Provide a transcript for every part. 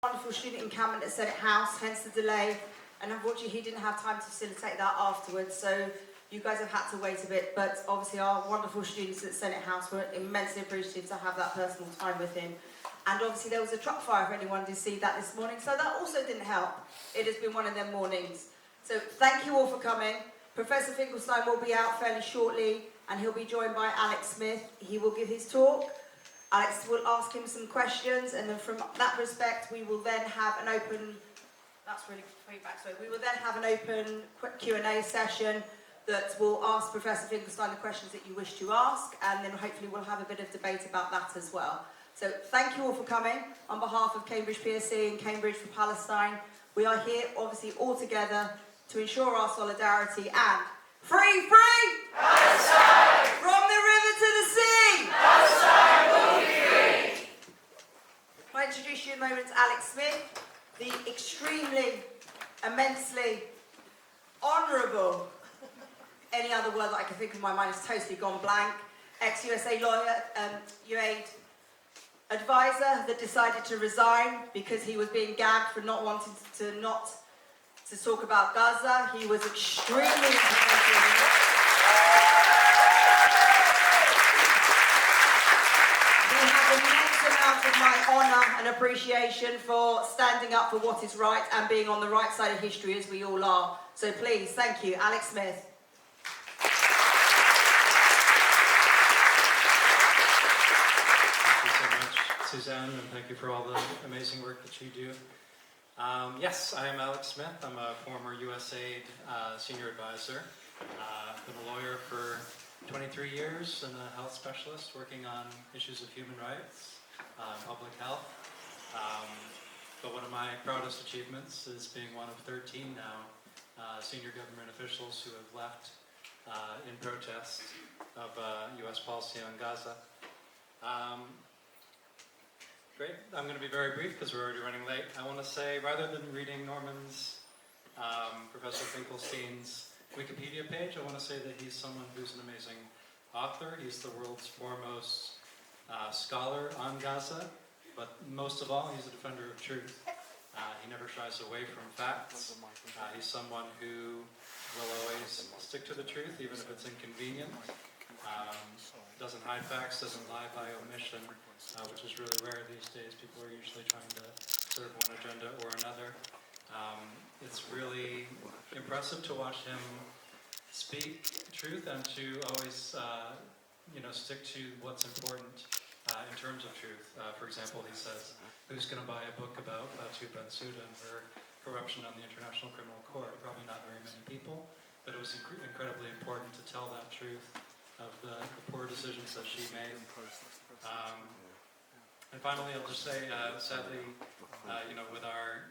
Wonderful student encampment at Senate House, hence the delay, and unfortunately he didn't have time to facilitate that afterwards, so you guys have had to wait a bit, but obviously our wonderful students at Senate House were immensely appreciative to have that personal time with him. And obviously there was a truck fire, if anyone did see that this morning, so that also didn't help. It has been one of them mornings. So thank you all for coming. Professor Finkelstein will be out fairly shortly, and he'll be joined by Alex Smith. He will give his talk. Alex will ask him some questions, and then from that respect, we will then have an open, that's really feedback, sorry, we will then have an open quick Q&A session that will ask Professor Finkelstein the questions that you wish to ask, and then hopefully we'll have a bit of debate about that as well. So thank you all for coming. On behalf of Cambridge PSC and Cambridge for Palestine, we are here obviously all together to ensure our solidarity and free Palestine! From the river to the sea! Palestine will be free! I introduce you in a moment to Alex Smith, the extremely, immensely honourable, any other word that I can think of in my mind has totally gone blank, ex-USA lawyer, UAID advisor that decided to resign because he was being gagged for not wanting to talk about Gaza. He was extremely influential. He has an immense amount of my honour and appreciation for standing up for what is right and being on the right side of history as we all are. So please, thank you, Alex Smith. Suzanne, and thank you for all the amazing work that you do. Yes, I am Alex Smith. I'm a former USAID senior advisor. I've been a lawyer for 23 years and a health specialist working on issues of human rights, public health. But one of my proudest achievements is being one of 13 now senior government officials who have left in protest of US policy on Gaza. Great. I'm going to be very brief because we're already running late. I want to say, rather than reading Norman's, Professor Finkelstein's Wikipedia page, I want to say that he's someone who's an amazing author. He's the world's foremost scholar on Gaza, but most of all, he's a defender of truth. He never shies away from facts. He's someone who will always stick to the truth, even if it's inconvenient. Doesn't hide facts, doesn't lie by omission, which is really rare these days. People are usually trying to serve one agenda or another. It's really impressive to watch him speak truth and to always, stick to what's important in terms of truth. For example, he says, who's going to buy a book about Fatou Bensouda and her corruption on the International Criminal Court? Probably not very many people, but it was incredibly important to tell that truth of the poor decisions that she made. And finally, I'll just say, sadly, with our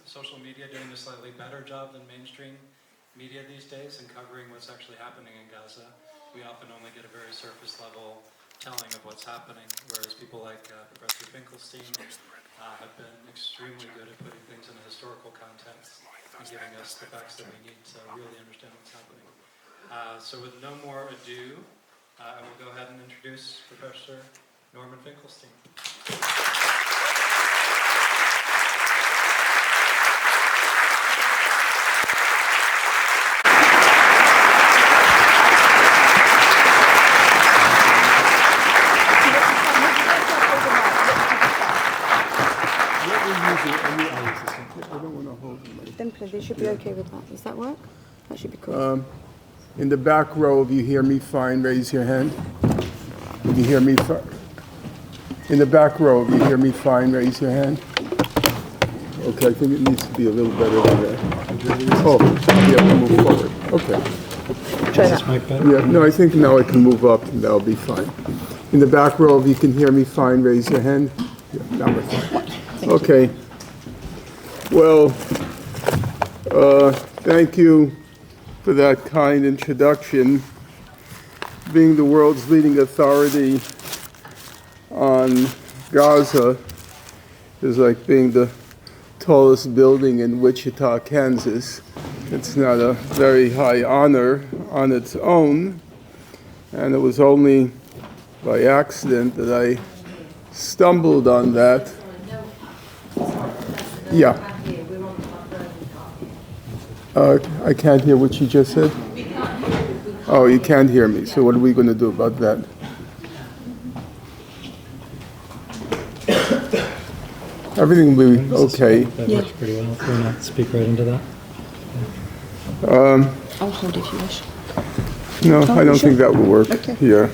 social media doing a slightly better job than mainstream media these days in covering what's actually happening in Gaza, we often only get a very surface level telling of what's happening, whereas people like Professor Finkelstein have been extremely good at putting things in a historical context and giving us the facts that we need to really understand what's happening. So with no more ado, I will go ahead and introduce Professor Norman Finkelstein. Then please, they should be okay with that. Does that work? That should be cool. In the back row, if you hear me fine, raise your hand. If you hear me in the back row, if you hear me fine, raise your hand. Okay, I think it needs to be a little better than that. Oh, you have to move forward. Okay. Try that. Mic better? Yeah, no, I think now I can move up and that'll be fine. In the back row, if you can hear me fine, raise your hand. Yeah, now we're fine. Okay. Well, thank you for that kind introduction. Being the world's leading authority on Gaza is like being the tallest building in Wichita, Kansas. It's not a very high honor on its own, and it was only by accident that I stumbled on that Yeah. I can't hear what you just said. Oh, you can't hear me. So what are we going to do about that? Everything will be okay. That works pretty well. If you want to speak right into that. I'll hold if you wish. No, I don't sure. think that will work. Okay. Yeah,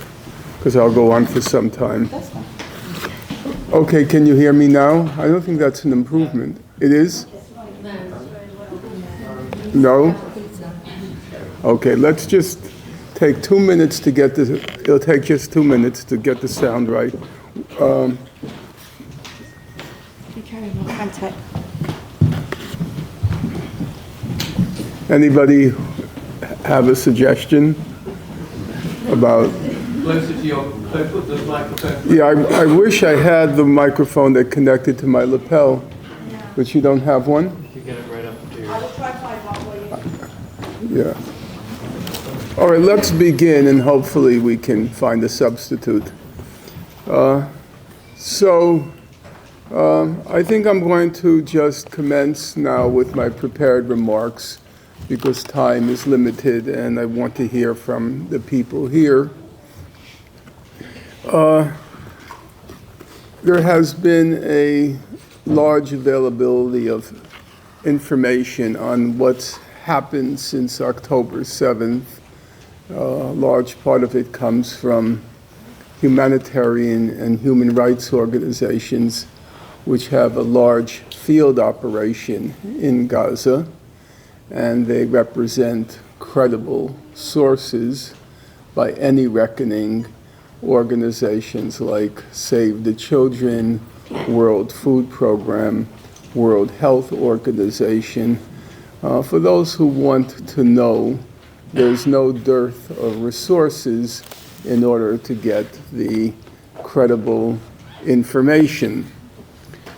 because I'll go on for some time. That's fine. Okay, can you hear me now? I don't think that's an improvement. It is? No? Okay, let's just take 2 minutes to get the, it'll take just 2 minutes to get the sound right. You carry on. Hang tight. Anybody have a suggestion about? Closer to your, put the microphone. Yeah, I wish I had the microphone that connected to my lapel, but you don't have one? You get it right up to your... I will try to find one for you. Yeah. All right, let's begin, and hopefully we can find a substitute. I think I'm going to just commence now with my prepared remarks because time is limited and I want to hear from the people here. There has been a large availability of information on what's happened since October 7th. A large part of it comes from humanitarian and human rights organizations which have a large field operation in Gaza, and they represent credible sources by any reckoning. Organizations like Save the Children, World Food Program, World Health Organization. For those who want to know, there's no dearth of resources in order to get the credible information.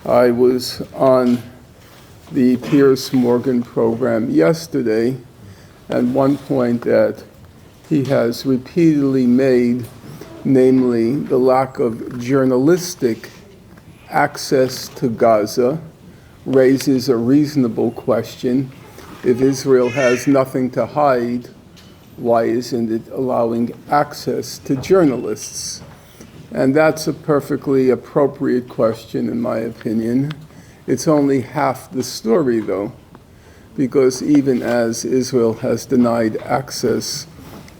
I was on the Piers Morgan program yesterday, and one point that he has repeatedly made, namely the lack of journalistic access to Gaza, raises a reasonable question. If Israel has nothing to hide, why isn't it allowing access to journalists? And that's a perfectly appropriate question, in my opinion. It's only half the story, though, because even as Israel has denied access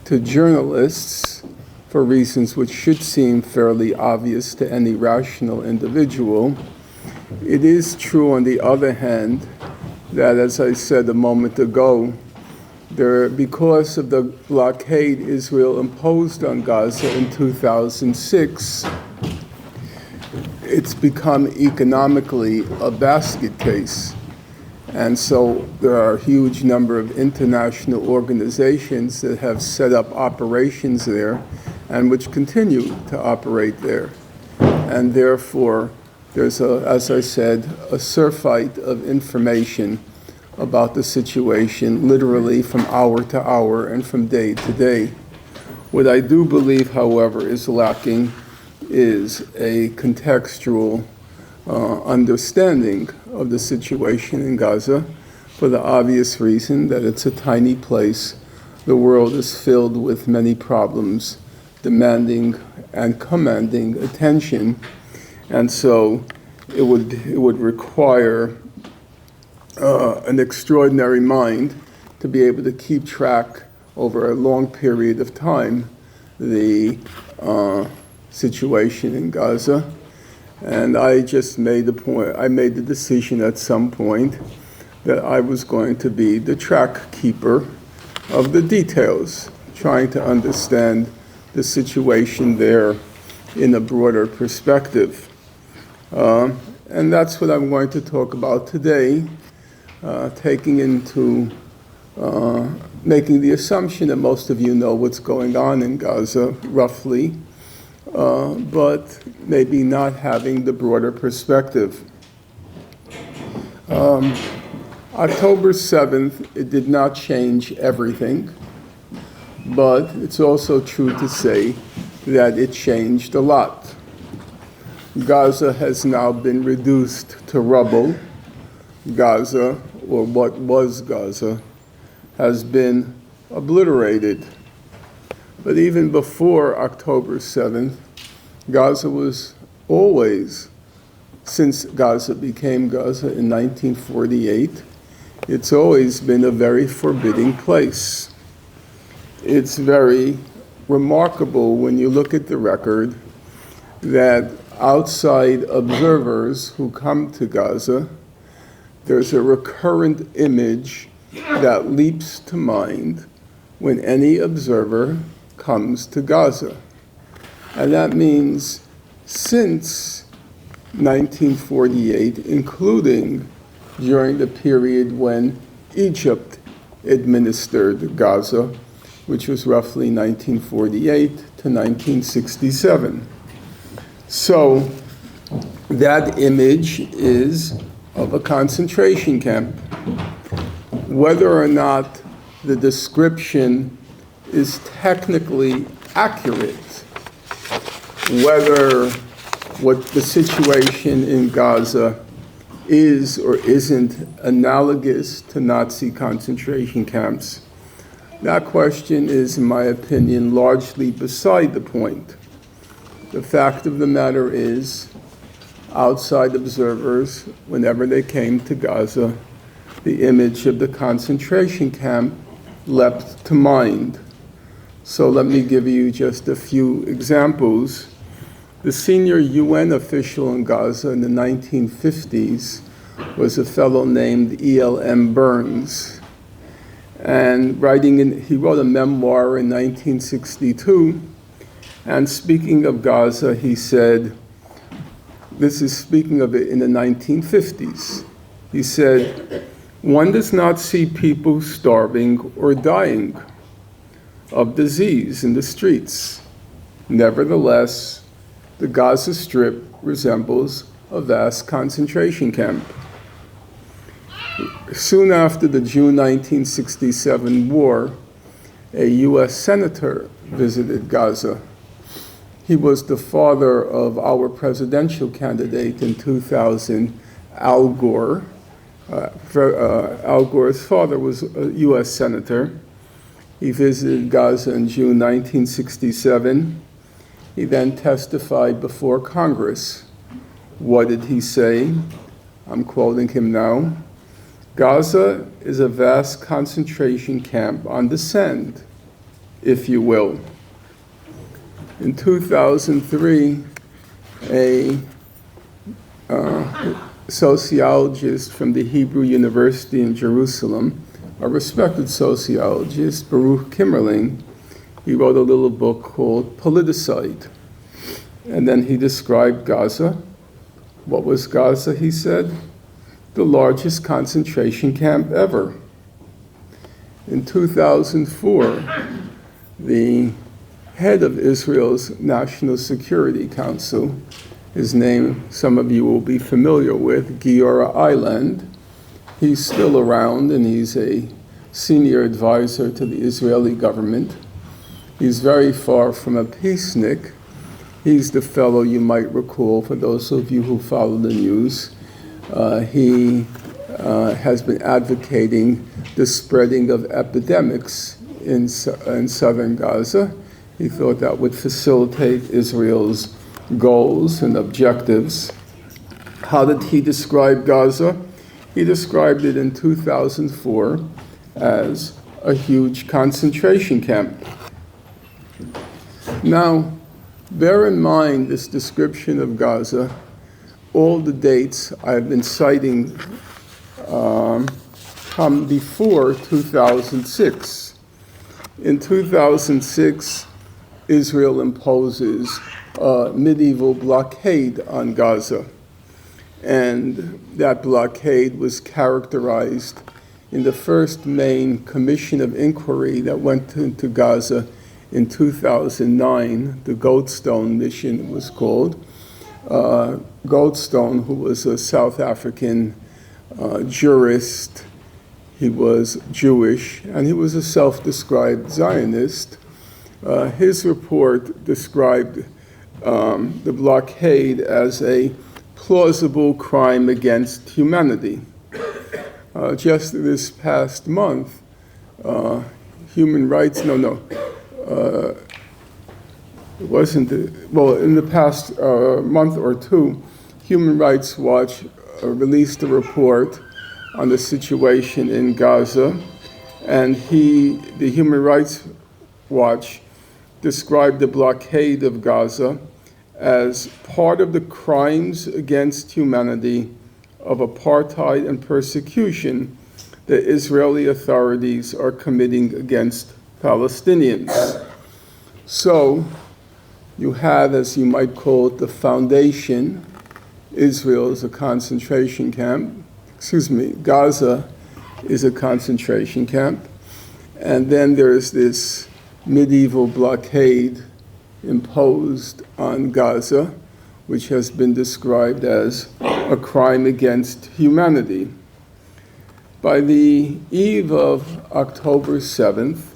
to journalists for reasons which should seem fairly obvious to any rational individual, it is true, on the other hand, that, as I said a moment ago, because of the blockade Israel imposed on Gaza in 2006, it's become economically a basket case. And so there are a huge number of international organizations that have set up operations there and which continue to operate there. And therefore, there's, as I said, a surfeit of information about the situation, literally from hour to hour and from day to day. What I do believe, however, is lacking is a contextual understanding of the situation in Gaza, for the obvious reason that it's a tiny place. The world is filled with many problems demanding and commanding attention, and so it would require an extraordinary mind to be able to keep track over a long period of time the situation in Gaza. And I just made the decision at some point that I was going to be the track keeper of the details, trying to understand the situation there in a broader perspective. And that's what I'm going to talk about today, making the assumption that most of you know what's going on in Gaza, roughly, but maybe not having the broader perspective. October 7th, it did not change everything, but it's also true to say that it changed a lot. Gaza has now been reduced to rubble. Gaza, or what was Gaza, has been obliterated. But even before October 7th, Gaza was always, since Gaza became Gaza in 1948, it's always been a very forbidding place. It's very remarkable when you look at the record that outside observers who come to Gaza, there's a recurrent image that leaps to mind when any observer comes to Gaza. And that means since 1948, including during the period when Egypt administered Gaza, which was roughly 1948 to 1967. So that image is of a concentration camp. Whether or not the description is technically accurate, whether what the situation in Gaza is or isn't analogous to Nazi concentration camps, that question is, in my opinion, largely beside the point. The fact of the matter is, outside observers, whenever they came to Gaza, the image of the concentration camp leapt to mind. So let me give you just a few examples. The senior UN official in Gaza in the 1950s was a fellow named E.L.M. Burns. And he wrote a memoir in 1962, and speaking of Gaza, he said, this is speaking of it in the 1950s, he said, "One does not see people starving or dying of disease in the streets. Nevertheless, the Gaza Strip resembles a vast concentration camp." Soon after the June 1967 war, a U.S. senator visited Gaza. He was the father of our presidential candidate in 2000, Al Gore. Al Gore's father was a U.S. senator. He visited Gaza in June 1967. He then testified before Congress. What did he say? I'm quoting him now. "Gaza is a vast concentration camp on the sand, if you will." In 2003, a sociologist from the Hebrew University in Jerusalem, a respected sociologist, Baruch Kimmerling, he wrote a little book called Politicide. And then he described Gaza. What was Gaza, he said? The largest concentration camp ever. In 2004, the head of Israel's National Security Council, his name some of you will be familiar with, Giora Eiland. He's still around and he's a senior advisor to the Israeli government. He's very far from a peacenik. He's the fellow you might recall, for those of you who follow the news. He has been advocating the spreading of epidemics in southern Gaza. He thought that would facilitate Israel's goals and objectives. How did he describe Gaza? He described it in 2004 as a huge concentration camp. Now, bear in mind this description of Gaza. All the dates I've been citing come before 2006. In 2006, Israel imposes a medieval blockade on Gaza. And that blockade was characterized in the first main commission of inquiry that went into Gaza in 2009. The Goldstone mission was called. Goldstone, who was a South African jurist, he was Jewish, and he was a self-described Zionist. His report described the blockade as a plausible crime against humanity. just this past month, human rights, it wasn't, in the past month or two, Human Rights Watch released a report on the situation in Gaza, and the Human Rights Watch described the blockade of Gaza as part of the crimes against humanity of apartheid and persecution that Israeli authorities are committing against Palestinians. So you have, as you might call it, the foundation. Israel is a concentration camp. Gaza is a concentration camp. And then there's this medieval blockade imposed on Gaza, which has been described as a crime against humanity. By the eve of October 7th,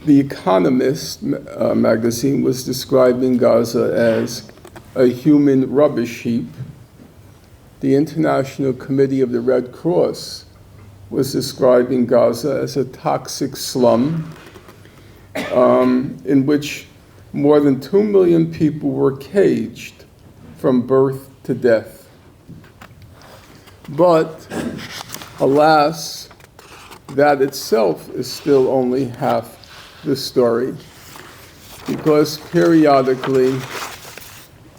The Economist magazine was describing Gaza as a human rubbish heap. The International Committee of the Red Cross was describing Gaza as a toxic slum in which more than 2 million people were caged from birth to death. But, alas, that itself is still only half the story, because periodically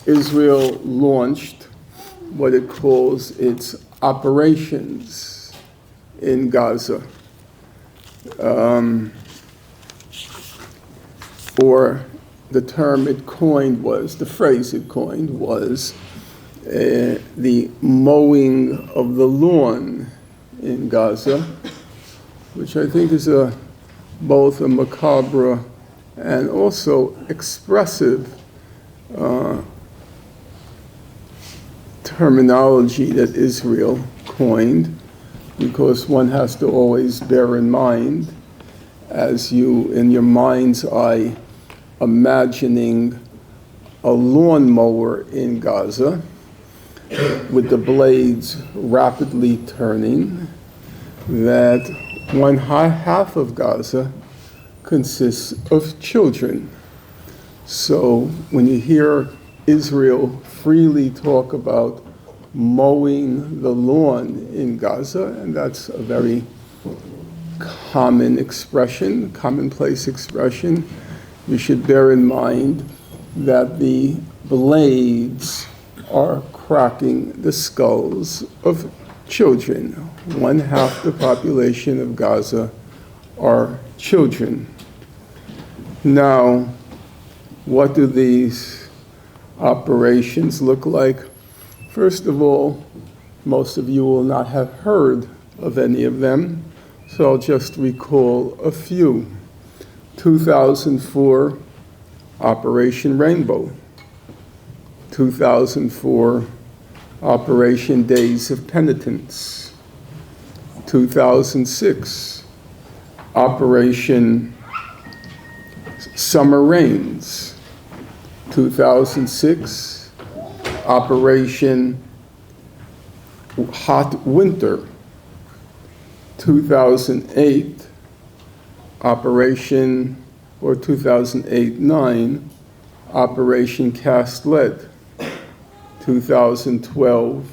Israel launched what it calls its operations in Gaza, or the term it coined was, the phrase it coined was the mowing of the lawn in Gaza, which I think is both a macabre and also expressive terminology that Israel coined, because one has to always bear in mind, as you, in your mind's eye, imagining a lawnmower in Gaza with the blades rapidly turning, that half of Gaza consists of children. So when you hear Israel freely talk about mowing the lawn in Gaza, and that's a very common expression, commonplace expression, you should bear in mind that the blades are cracking the skulls of children. 1/2 the population of Gaza are children. Now, what do these operations look like? First of all, most of you will not have heard of any of them, so I'll just recall a few. 2004, Operation Rainbow. 2004, Operation Days of Penitence. 2006, Operation Summer Rains. 2006, Operation Hot Winter. 2008, Operation, or 2008-9, Operation Cast Lead. 2012,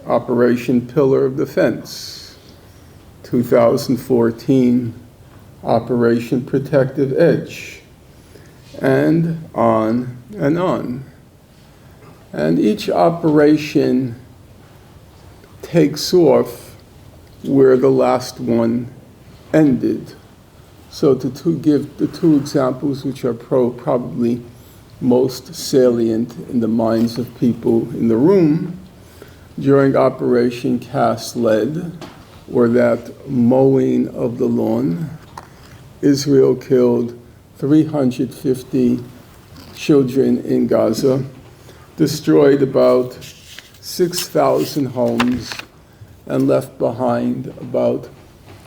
Operation Pillar of Defense. 2014, Operation Protective Edge, and on and on. And each operation takes off where the last one ended. So to give the two examples which are probably most salient in the minds of people in the room, during Operation Cast Lead, or that mowing of the lawn, Israel killed 350 children in Gaza, destroyed about 6,000 homes, and left behind about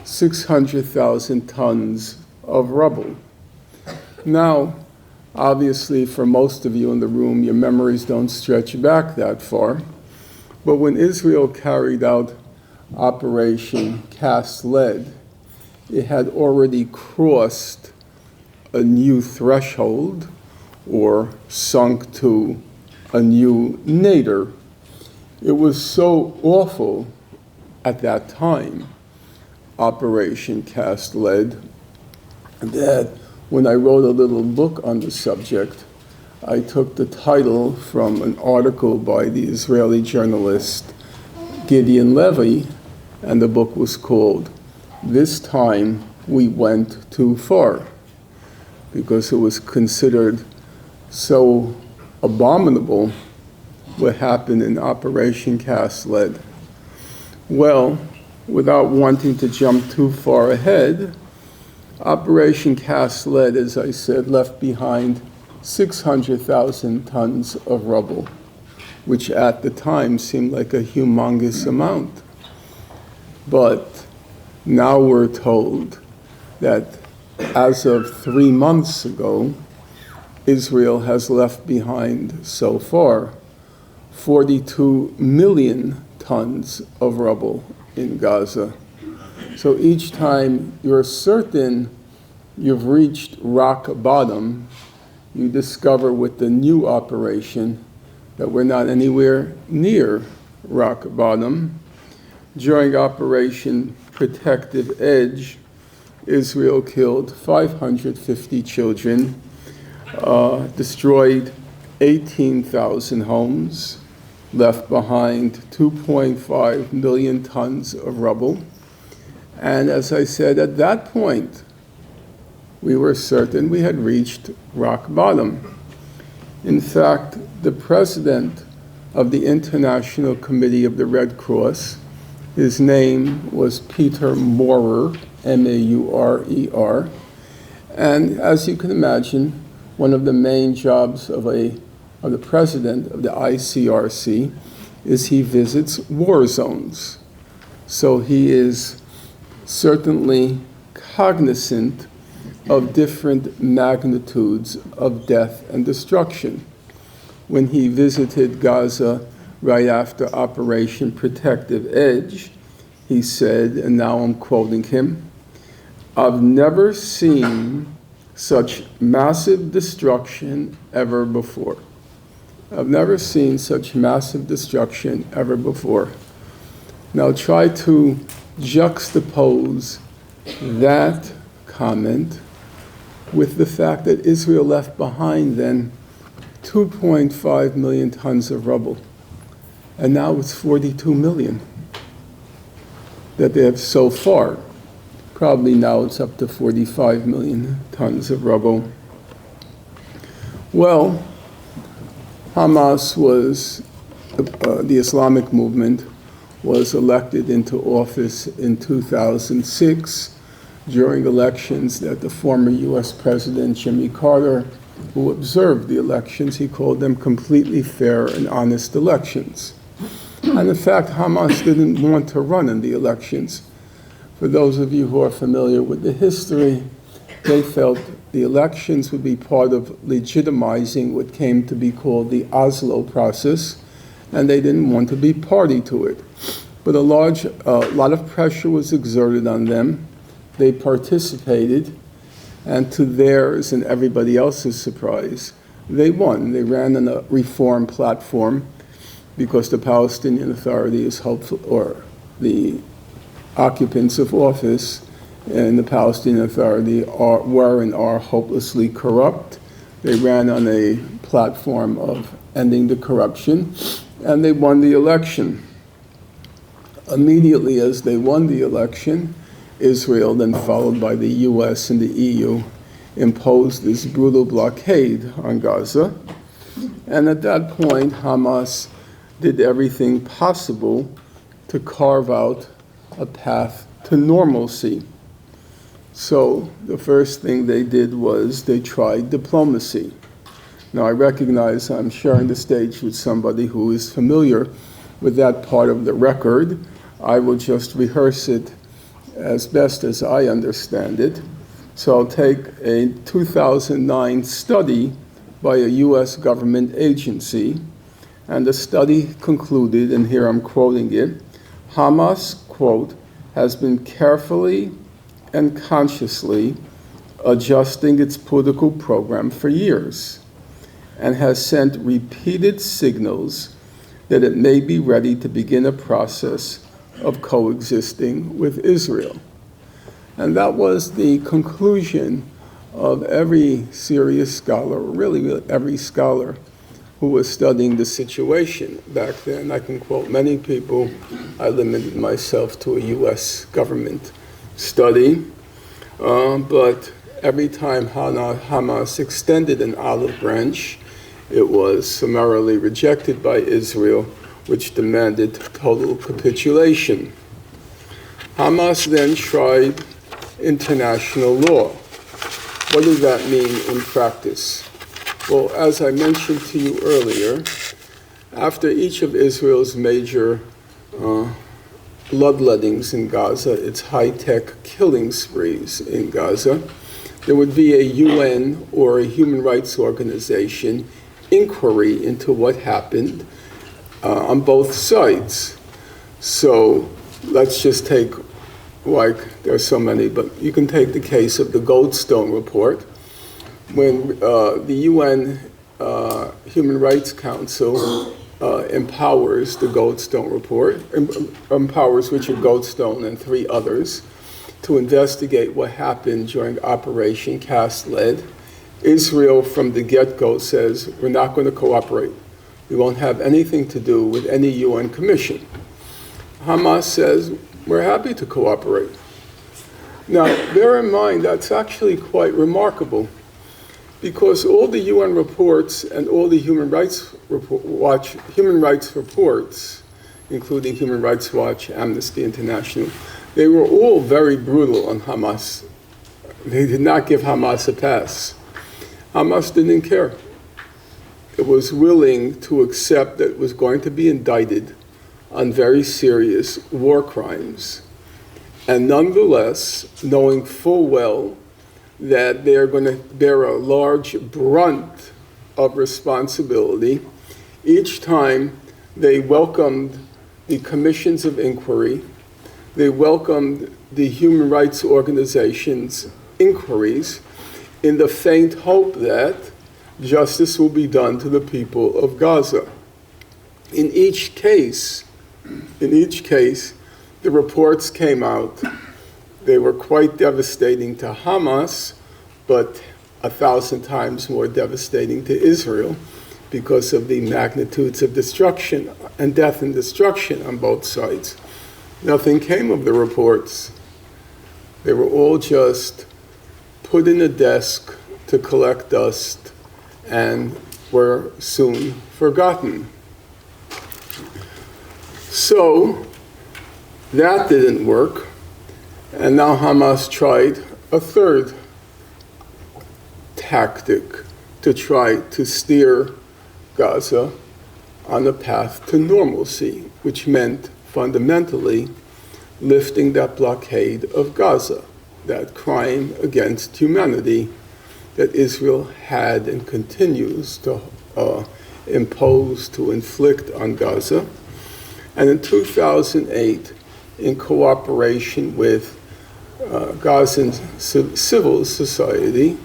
600,000 tons of rubble. Now, obviously, for most of you in the room, your memories don't stretch back that far. But when Israel carried out Operation Cast Lead, it had already crossed a new threshold or sunk to a new nadir. It was so awful at that time, Operation Cast Lead, that when I wrote a little book on the subject, I took the title from an article by the Israeli journalist Gideon Levy, and the book was called "This Time We Went Too Far," because it was considered so abominable what happened in Operation Cast Lead. Well, without wanting to jump too far ahead, Operation Cast Lead, as I said, left behind 600,000 tons of rubble, which at the time seemed like a humongous amount. But now we're told that as of 3 months ago, Israel has left behind so far 42 million tons of rubble in Gaza. So each time you're certain you've reached rock bottom, you discover with the new operation that we're not anywhere near rock bottom. During Operation Protective Edge, Israel killed 550 children, destroyed 18,000 homes, left behind 2.5 million tons of rubble. And as I said, at that point, we were certain we had reached rock bottom. In fact, the president of the International Committee of the Red Cross, his name was Peter Maurer, M-A-U-R-E-R, and as you can imagine, one of the main jobs of the president of the ICRC is he visits war zones. So he is certainly cognizant of different magnitudes of death and destruction. When he visited Gaza right after Operation Protective Edge, he said, and now I'm quoting him, "I've never seen such massive destruction ever before." I've never seen such massive destruction ever before. Now try to juxtapose that comment with the fact that Israel left behind then 2.5 million tons of rubble, and now it's 42 million that they have so far. Probably now it's up to 45 million tons of rubble. Well, Hamas was, the Islamic movement was elected into office in 2006 during elections that the former US President Jimmy Carter, who observed the elections, he called them completely fair and honest elections. And in fact, Hamas didn't want to run in the elections. For those of you who are familiar with the history, they felt the elections would be part of legitimizing what came to be called the Oslo process, and they didn't want to be party to it. But a lot of pressure was exerted on them. They participated, and to theirs and everybody else's surprise, they won. They ran on a reform platform because the Palestinian Authority is hopeful, or the occupants of office and the Palestinian Authority were and are hopelessly corrupt. They ran on a platform of ending the corruption, and they won the election. Immediately as they won the election, Israel, then followed by the US and the EU, imposed this brutal blockade on Gaza. And at that point, Hamas did everything possible to carve out a path to normalcy. So the first thing they did was they tried diplomacy. Now I recognize I'm sharing the stage with somebody who is familiar with that part of the record. I will just rehearse it as best as I understand it. So I'll take a 2009 study by a US government agency, and the study concluded, and here I'm quoting it, Hamas, quote, has been carefully and consciously adjusting its political program for years and has sent repeated signals that it may be ready to begin a process of coexisting with Israel. And that was the conclusion of every serious scholar, really every scholar who was studying the situation back then. I can quote many people. I limited myself to a US government study, but every time Hamas extended an olive branch, it was summarily rejected by Israel, which demanded total capitulation. Hamas then tried international law. What does that mean in practice? Well, as I mentioned to you earlier, after each of Israel's major bloodlettings in Gaza, its high-tech killing sprees in Gaza, there would be a UN or a human rights organization inquiry into what happened on both sides. So let's just take, like, there are so many, but you can take the case of the Goldstone report. When the UN Human Rights Council empowers the Goldstone report, empowers Richard Goldstone and 3 others to investigate what happened during Operation Cast Lead, Israel from the get-go says, we're not going to cooperate. We won't have anything to do with any UN commission. Hamas says, we're happy to cooperate. Now, bear in mind, that's actually quite remarkable, because all the UN reports and all the Human Rights reports, including Human Rights Watch, Amnesty International, they were all very brutal on Hamas. They did not give Hamas a pass. Hamas didn't care. It was willing to accept that it was going to be indicted on very serious war crimes. And nonetheless, knowing full well that they're going to bear a large brunt of responsibility, each time they welcomed the commissions of inquiry, they welcomed the human rights organizations' inquiries in the faint hope that justice will be done to the people of Gaza. In each case, the reports came out. They were quite devastating to Hamas, but 1,000 times more devastating to Israel because of the magnitudes of destruction and death and destruction on both sides. Nothing came of the reports. They were all just put in a desk to collect dust and were soon forgotten. So that didn't work, and now Hamas tried a third tactic to try to steer Gaza on a path to normalcy, which meant fundamentally lifting that blockade of Gaza, that crime against humanity that Israel had and continues to impose, to inflict on Gaza. And in 2008, in cooperation with Gazan civil society,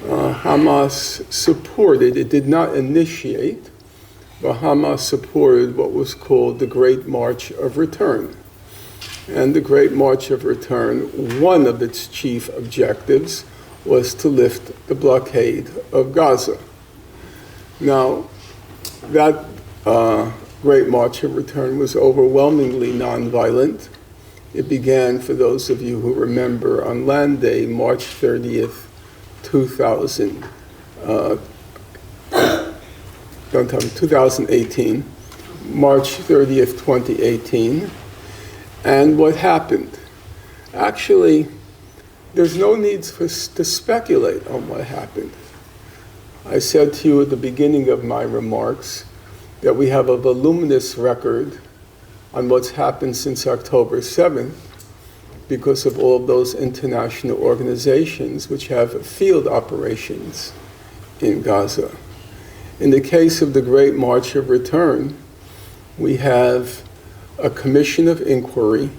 Hamas supported, it did not initiate, but Hamas supported what was called the Great March of Return. And the Great March of Return, one of its chief objectives was to lift the blockade of Gaza. Now, that Great March of Return was overwhelmingly nonviolent. It began, for those of you who remember, on Land Day, March 30th, 2018, March 30th, 2018. And what happened? Actually, there's no need to speculate on what happened. I said to you at the beginning of my remarks that we have a voluminous record on what's happened since October 7th because of all of those international organizations which have field operations in Gaza. In the case of the Great March of Return, we have a commission of inquiry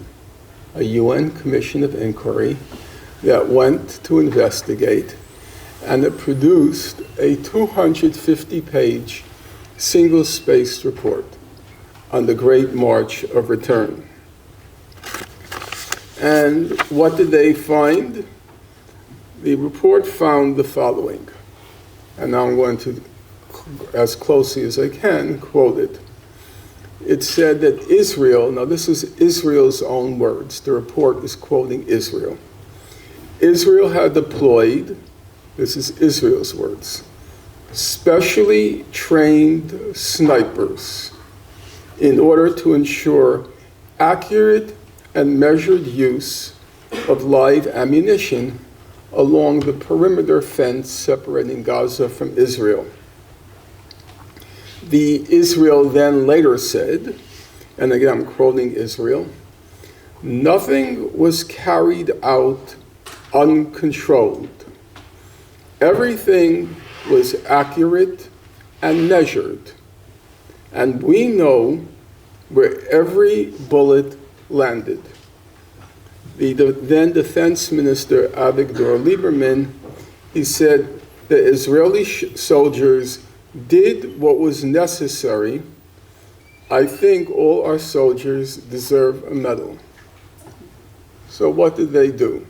a UN Commission of Inquiry that went to investigate, and it produced a 250-page single-spaced report on the Great March of Return. And what did they find? The report found the following, and now I'm going to, as closely as I can, quote it. It said that Israel, now this is Israel's own words, the report is quoting Israel. Israel had deployed, this is Israel's words, specially trained snipers in order to ensure accurate and measured use of live ammunition along the perimeter fence separating Gaza from Israel. The Israel then later said, and again I'm quoting Israel, nothing was carried out uncontrolled. Everything was accurate and measured, and we know where every bullet landed. The then Defense Minister Avigdor Lieberman, he said the Israeli soldiers did what was necessary. I think all our soldiers deserve a medal. So what did they do?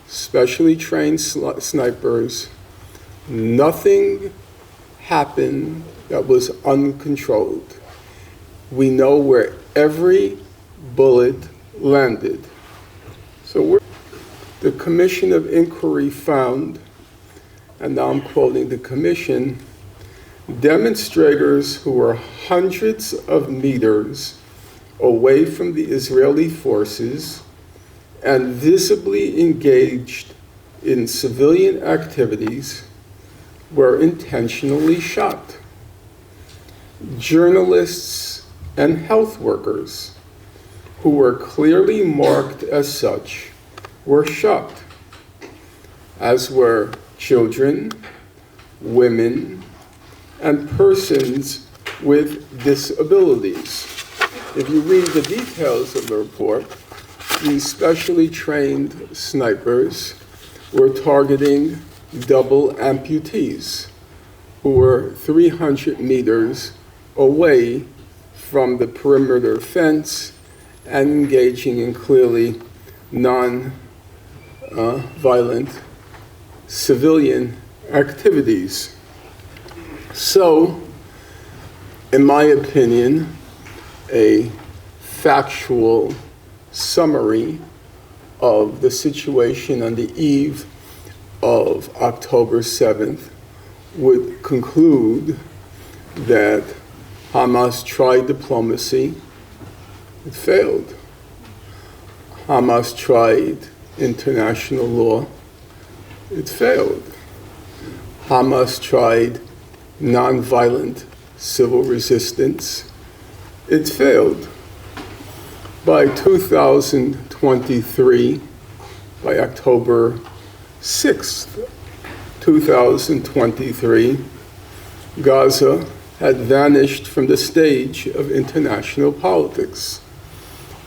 Specially trained snipers. Nothing happened that was uncontrolled. We know where every bullet landed. So the Commission of Inquiry found, and now I'm quoting the commission, demonstrators who were hundreds of meters away from the Israeli forces and visibly engaged in civilian activities were intentionally shot. Journalists and health workers who were clearly marked as such were shot, as were children, women, and persons with disabilities. If you read the details of the report, these specially trained snipers were targeting double amputees who were 300 meters away from the perimeter fence and engaging in clearly non-violent civilian activities. So, in my opinion, a factual summary of the situation on the eve of October 7th would conclude that Hamas tried diplomacy, it failed. Hamas tried international law, it failed. Hamas tried nonviolent civil resistance, it failed. By 2023, by October 6th, 2023, Gaza had vanished from the stage of international politics.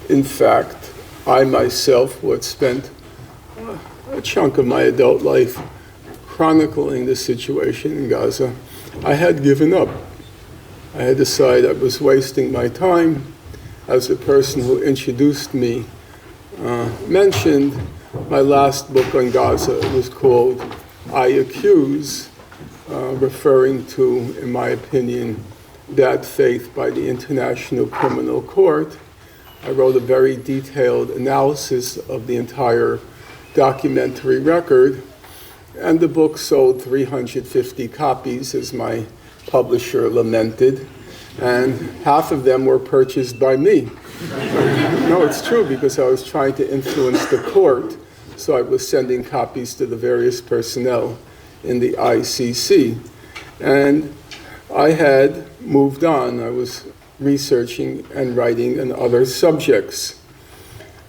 In fact, I myself, who had spent a chunk of my adult life chronicling the situation in Gaza, I had given up. I had decided I was wasting my time. As the person who introduced me mentioned, my last book on Gaza was called I Accuse, referring to, in my opinion, bad faith by the International Criminal Court. I wrote a very detailed analysis of the entire documentary record, and the book sold 350 copies, as my publisher lamented, and half of them were purchased by me. No, it's true, because I was trying to influence the court, so I was sending copies to the various personnel in the ICC. And I had moved on. I was researching and writing on other subjects.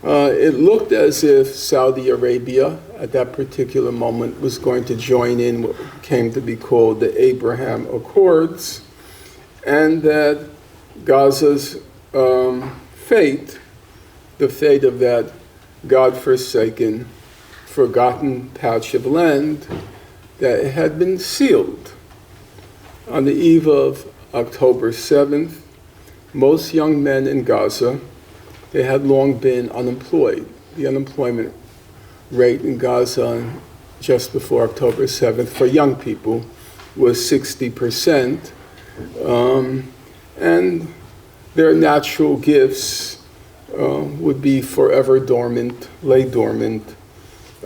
It looked as if Saudi Arabia, at that particular moment, was going to join in what came to be called the Abraham Accords, and that Gaza's fate the fate of that God-forsaken, forgotten patch of land that had been sealed. On the eve of October 7th, most young men in Gaza, they had long been unemployed. The unemployment rate in Gaza just before October 7th for young people was 60%. And their natural gifts would be forever dormant, lay dormant,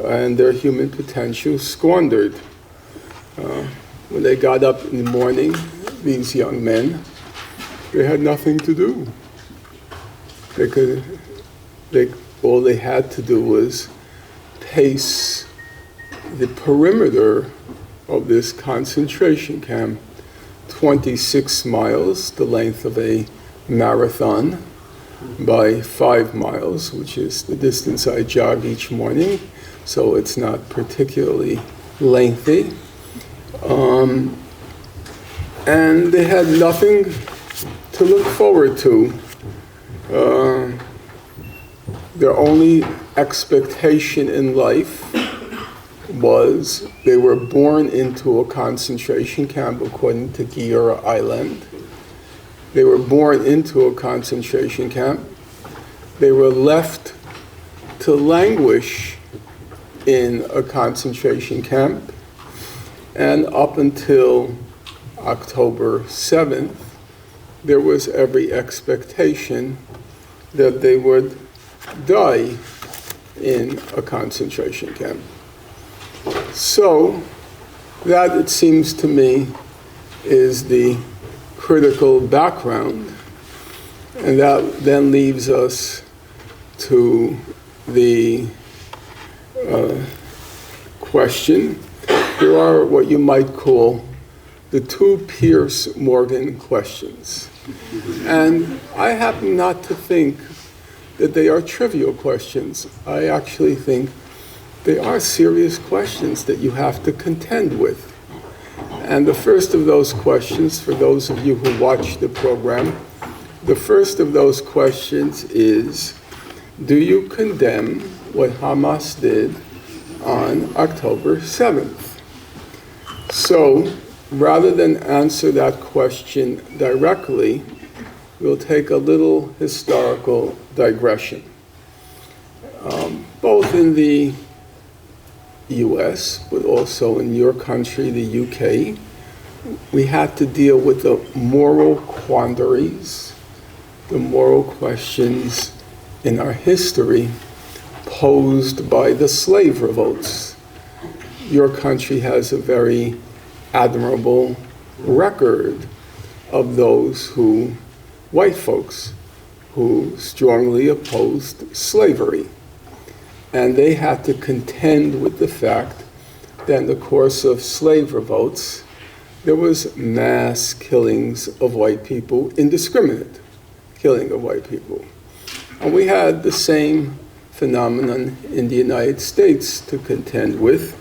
and their human potential squandered. When they got up in the morning, these young men, they had nothing to do. All they had to do was pace the perimeter of this concentration camp, 26 miles, the length of a marathon, by 5 miles, which is the distance I jog each morning, so it's not particularly lengthy. And they had nothing to look forward to. Their only expectation in life was they were born into a concentration camp according to Giora Island. They were born into a concentration camp. They were left to languish in a concentration camp. And up until October 7th, there was every expectation that they would die in a concentration camp. So that, it seems to me, is the critical background. And that then leaves us to the question. There are what you might call the two Pierce Morgan questions. And I happen not to think that they are trivial questions. I actually think they are serious questions that you have to contend with. And the first of those questions, for those of you who watch the program, the first of those questions is, do you condemn what Hamas did on October 7th? So, rather than answer that question directly, we'll take a little historical digression. Both in the US, but also in your country, the UK, we had to deal with the moral quandaries, the moral questions in our history posed by the slave revolts. Your country has a very admirable record of those white folks, who strongly opposed slavery. And they had to contend with the fact that in the course of slave revolts, there was mass killings of white people, indiscriminate killing of white people. And we had the same phenomenon in the United States to contend with.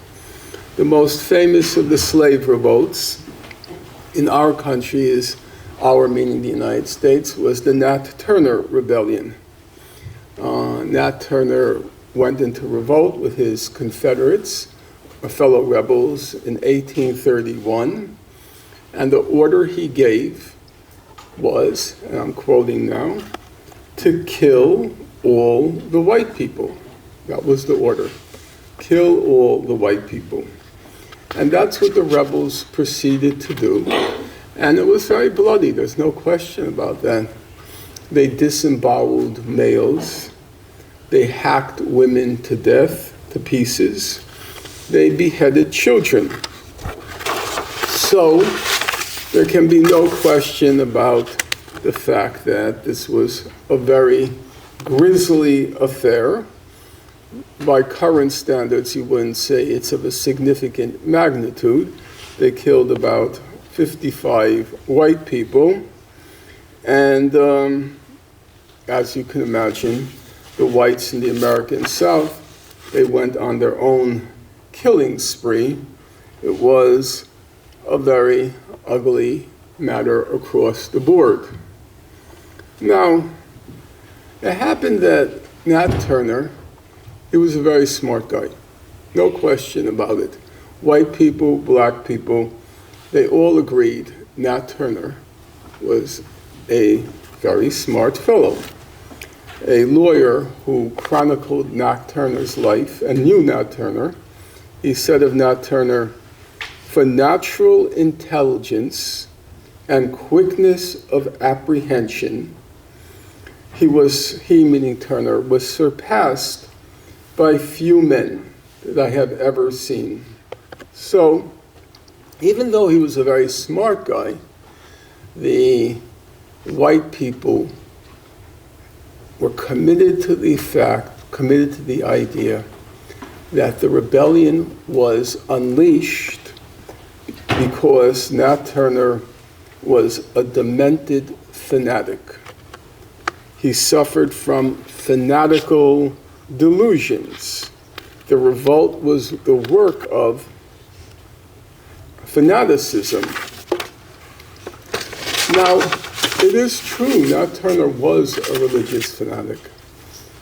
The most famous of the slave revolts in our country is, our meaning the United States, was the Nat Turner Rebellion. Nat Turner went into revolt with his Confederates, fellow rebels, in 1831, and the order he gave was, and I'm quoting now, to kill all the white people. That was the order. Kill all the white people. And that's what the rebels proceeded to do. And it was very bloody, there's no question about that. They disemboweled males. They hacked women to death, to pieces. They beheaded children. So there can be no question about the fact that this was a very grisly affair. By current standards, you wouldn't say it's of a significant magnitude. They killed about 55 white people. And as you can imagine, the whites in the American South, they went on their own killing spree. It was a very ugly matter across the board. Now, it happened that Nat Turner, he was a very smart guy. No question about it. White people, black people, they all agreed Nat Turner was a very smart fellow. A lawyer who chronicled Nat Turner's life and knew Nat Turner, he said of Nat Turner, "For natural intelligence and quickness of apprehension, he meaning Turner, was surpassed by few men that I have ever seen." So, even though he was a very smart guy, the white people were committed to the idea that the rebellion was unleashed because Nat Turner was a demented fanatic. He suffered from fanatical delusions. The revolt was the work of fanaticism. Now, it is true, Nat Turner was a religious fanatic.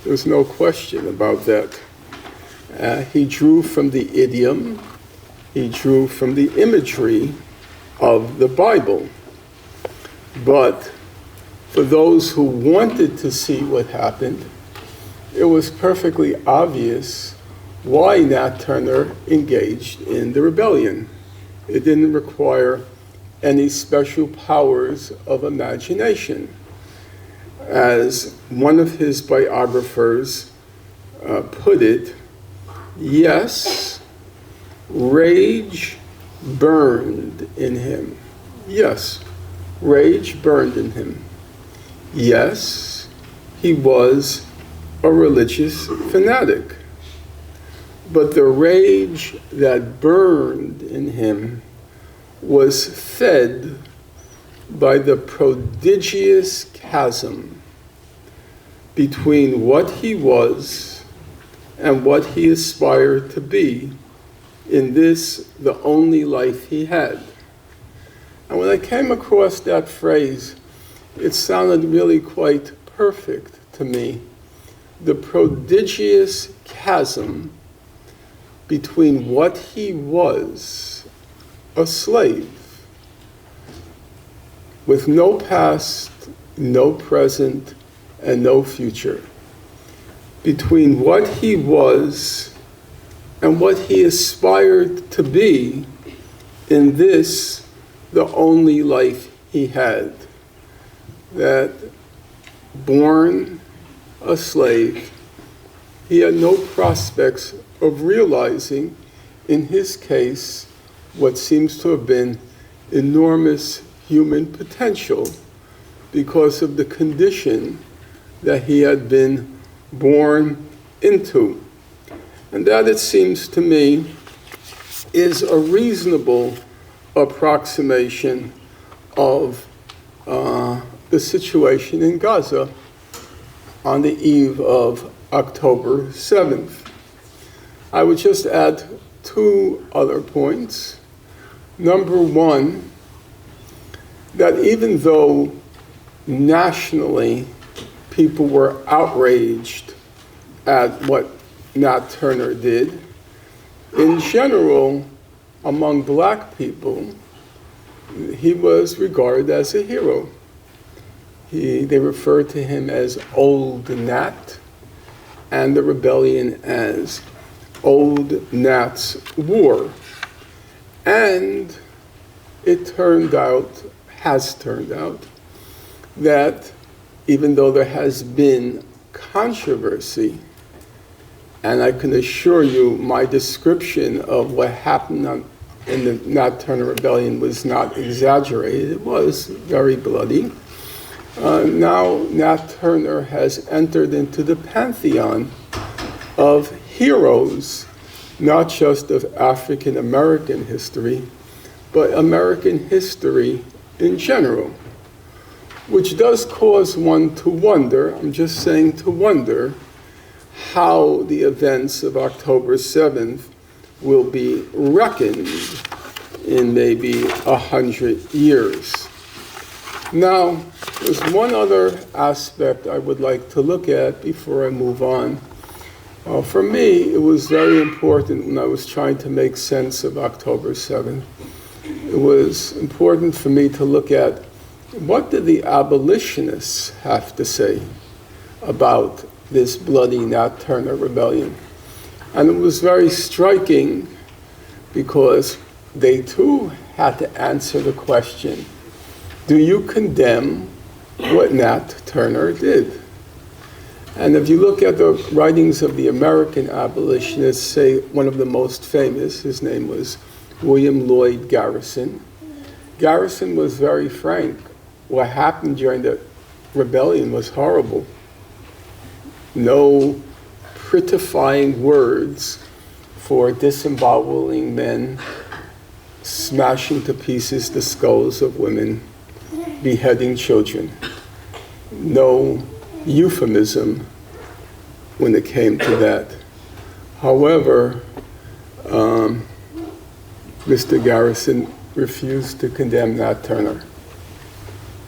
There's no question about that. He drew from the idiom, he drew from the imagery of the Bible. But for those who wanted to see what happened, it was perfectly obvious why Nat Turner engaged in the rebellion. It didn't require any special powers of imagination. As one of his biographers put it, yes, rage burned in him. Yes, rage burned in him. Yes, he was a religious fanatic. But the rage that burned in him was fed by the prodigious chasm between what he was and what he aspired to be in this, the only life he had. And when I came across that phrase, it sounded really quite perfect to me. The prodigious chasm between what he was, a slave, with no past, no present, and no future, between what he was and what he aspired to be in this, the only life he had. That born a slave, he had no prospects of realizing, in his case, what seems to have been enormous human potential because of the condition that he had been born into. And that, it seems to me, is a reasonable approximation of the situation in Gaza on the eve of October 7th. I would just add two other points. Number one, that even though nationally people were outraged at what Nat Turner did, in general, among black people, he was regarded as a hero. They referred to him as Old Nat, and the rebellion as Old Nat's War. And it has turned out, that even though there has been controversy, and I can assure you my description of what happened in the Nat Turner Rebellion was not exaggerated, it was very bloody. Now Nat Turner has entered into the pantheon of heroes, not just of African American history, but American history in general, which does cause one to wonder, I'm just saying to wonder, how the events of October 7th will be reckoned in maybe 100 years. Now, There's one other aspect I would like to look at before I move on. For me, it was very important when I was trying to make sense of October 7th. It was important for me to look at what did the abolitionists have to say about this bloody Nat Turner rebellion. And it was very striking because they too had to answer the question, do you condemn what Nat Turner did? And if you look at the writings of the American abolitionists, say one of the most famous, his name was William Lloyd Garrison. Garrison was very frank. What happened during the rebellion was horrible. No prettifying words for disemboweling men, smashing to pieces the skulls of women, beheading children. No euphemism when it came to that. However, Mr. Garrison refused to condemn Nat Turner.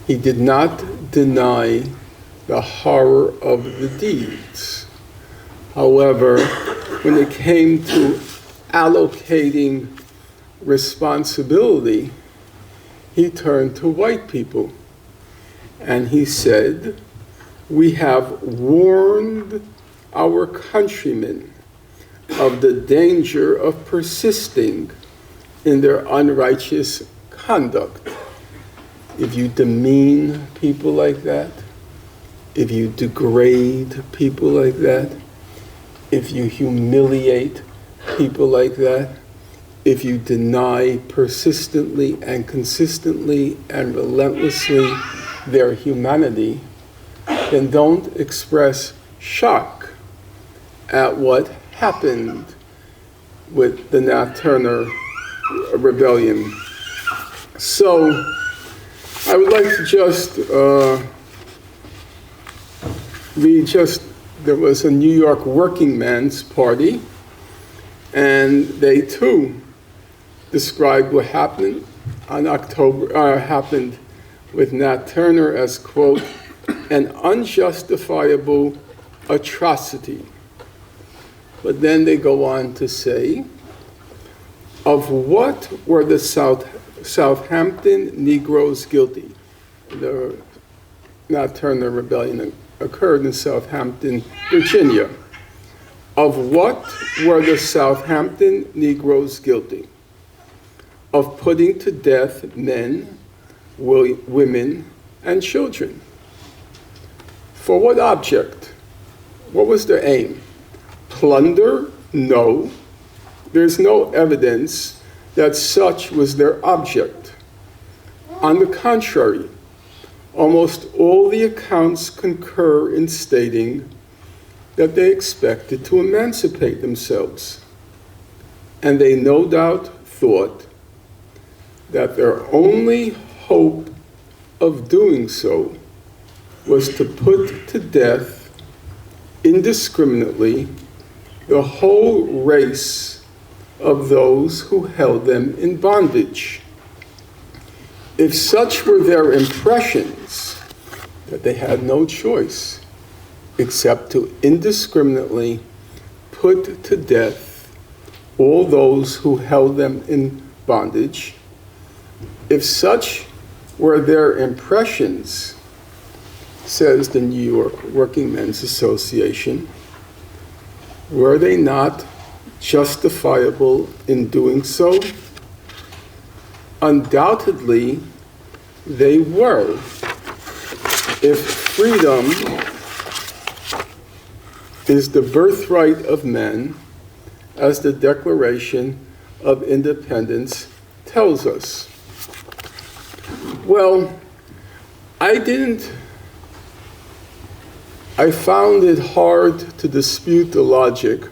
He did not deny the horror of the deeds. However, when it came to allocating responsibility, he turned to white people and he said, we have warned our countrymen of the danger of persisting in their unrighteous conduct. If you demean people like that, if you degrade people like that, if you humiliate people like that, if you deny persistently and consistently and relentlessly their humanity, then don't express shock at what happened with the Nat Turner rebellion. So I would like to just read there was a New York working man's party, and they too described what happened on happened with Nat Turner as, quote, an unjustifiable atrocity. But then they go on to say, of what were the Southampton Negroes guilty? The Nat Turner rebellion occurred in Southampton, Virginia. Of what were the Southampton Negroes guilty? Of putting to death men, women, and children. For what object? What was their aim? Plunder? No. There's no evidence that such was their object. On the contrary, almost all the accounts concur in stating that they expected to emancipate themselves. And they no doubt thought that their only hope of doing so was to put to death indiscriminately the whole race of those who held them in bondage. If such were their impressions, that they had no choice except to indiscriminately put to death all those who held them in bondage, if such were their impressions, says the New York Working Men's Association, were they not justifiable in doing so? Undoubtedly, they were. If freedom is the birthright of men, as the Declaration of Independence tells us. Well, I found it hard to dispute the logic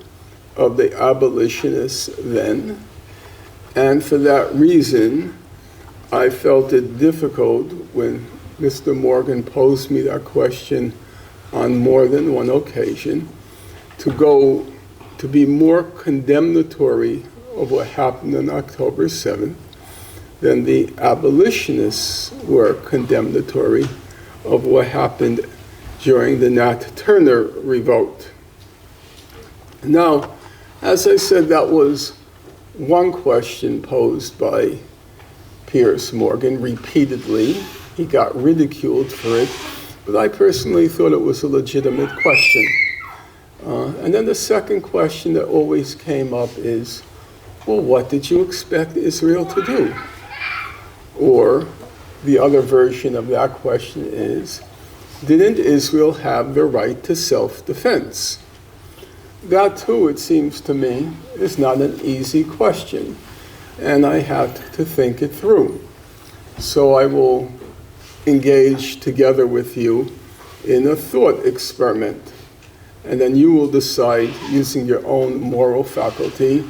of the abolitionists then, and for that reason, I felt it difficult when Mr. Morgan posed me that question on more than one occasion to be more condemnatory of what happened on October 7th than the abolitionists were condemnatory of what happened during the Nat Turner revolt. Now, as I said, that was one question posed by Piers Morgan repeatedly. He got ridiculed for it, but I personally thought it was a legitimate question. And then the second question that always came up is, well, what did you expect Israel to do? Or the other version of that question is, didn't Israel have the right to self-defense? That too, it seems to me, is not an easy question, and I had to think it through. So I will engage together with you in a thought experiment, and then you will decide, using your own moral faculty,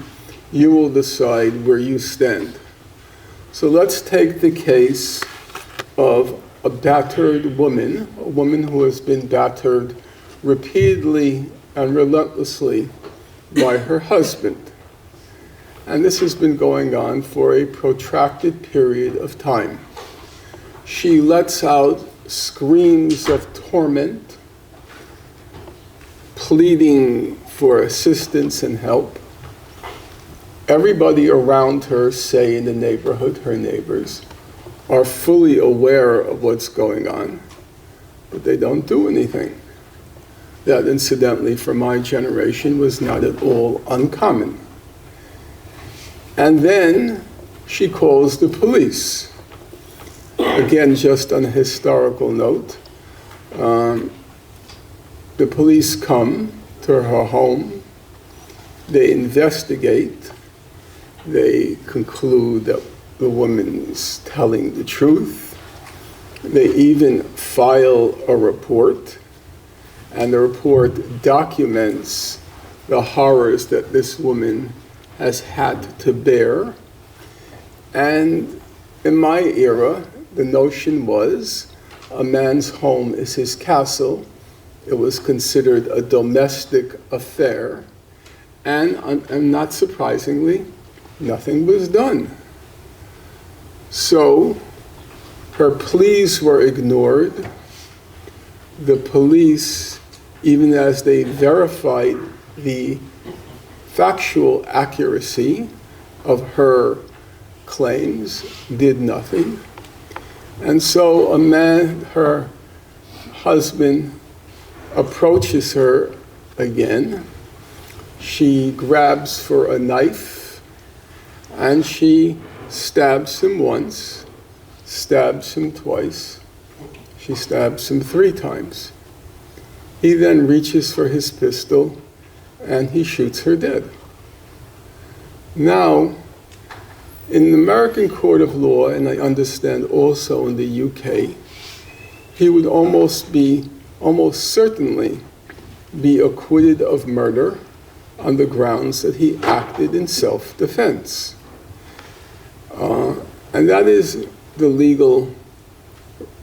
you will decide where you stand. So let's take the case of a battered woman, a woman who has been battered repeatedly and relentlessly by her husband. And this has been going on for a protracted period of time. She lets out screams of torment, pleading for assistance and help. Everybody around her, say in the neighborhood, her neighbors, are fully aware of what's going on, but they don't do anything. That, incidentally, for my generation, was not at all uncommon. And then she calls the police. Again, just on a historical note, the police come to her home, they investigate, they conclude that the woman's telling the truth, they even file a report, and the report documents the horrors that this woman has had to bear. And in my era, the notion was a man's home is his castle. It was considered a domestic affair. And not surprisingly, nothing was done. So her pleas were ignored. The police, even as they verified the factual accuracy of her claims, did nothing. And so a man, her husband, approaches her again. She grabs for a knife and she stabs him once, stabs him twice, she stabs him 3 times. He then reaches for his pistol and he shoots her dead. Now, in the American court of law, and I understand also in the UK, he would almost certainly be acquitted of murder on the grounds that he acted in self-defense. And that is the legal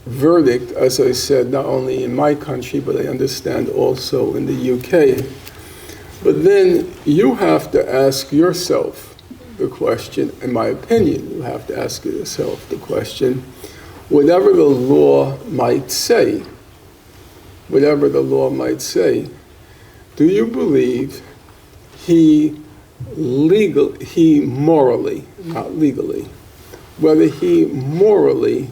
verdict, as I said, not only in my country, but I understand also in the UK. But then you have to ask yourself the question, in my opinion, you have to ask yourself the question, whatever the law might say, do you believe he morally, not legally, whether he morally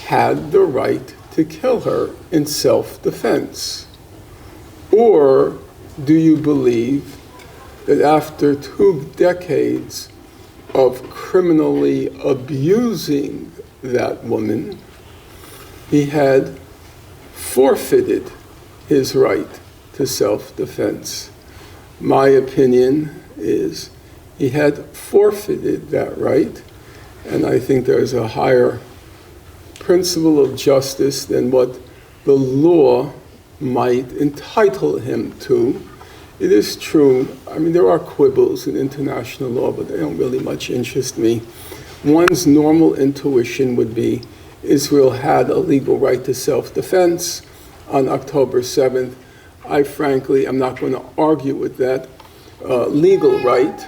had the right to kill her in self-defense? Or do you believe that after 2 decades of criminally abusing that woman, he had forfeited his right to self-defense? My opinion is he had forfeited that right, and I think there's a higher principle of justice than what the law might entitle him to. It is true, I mean, there are quibbles in international law, but they don't really much interest me. One's normal intuition would be Israel had a legal right to self-defense on October 7th. I frankly am not going to argue with that legal right,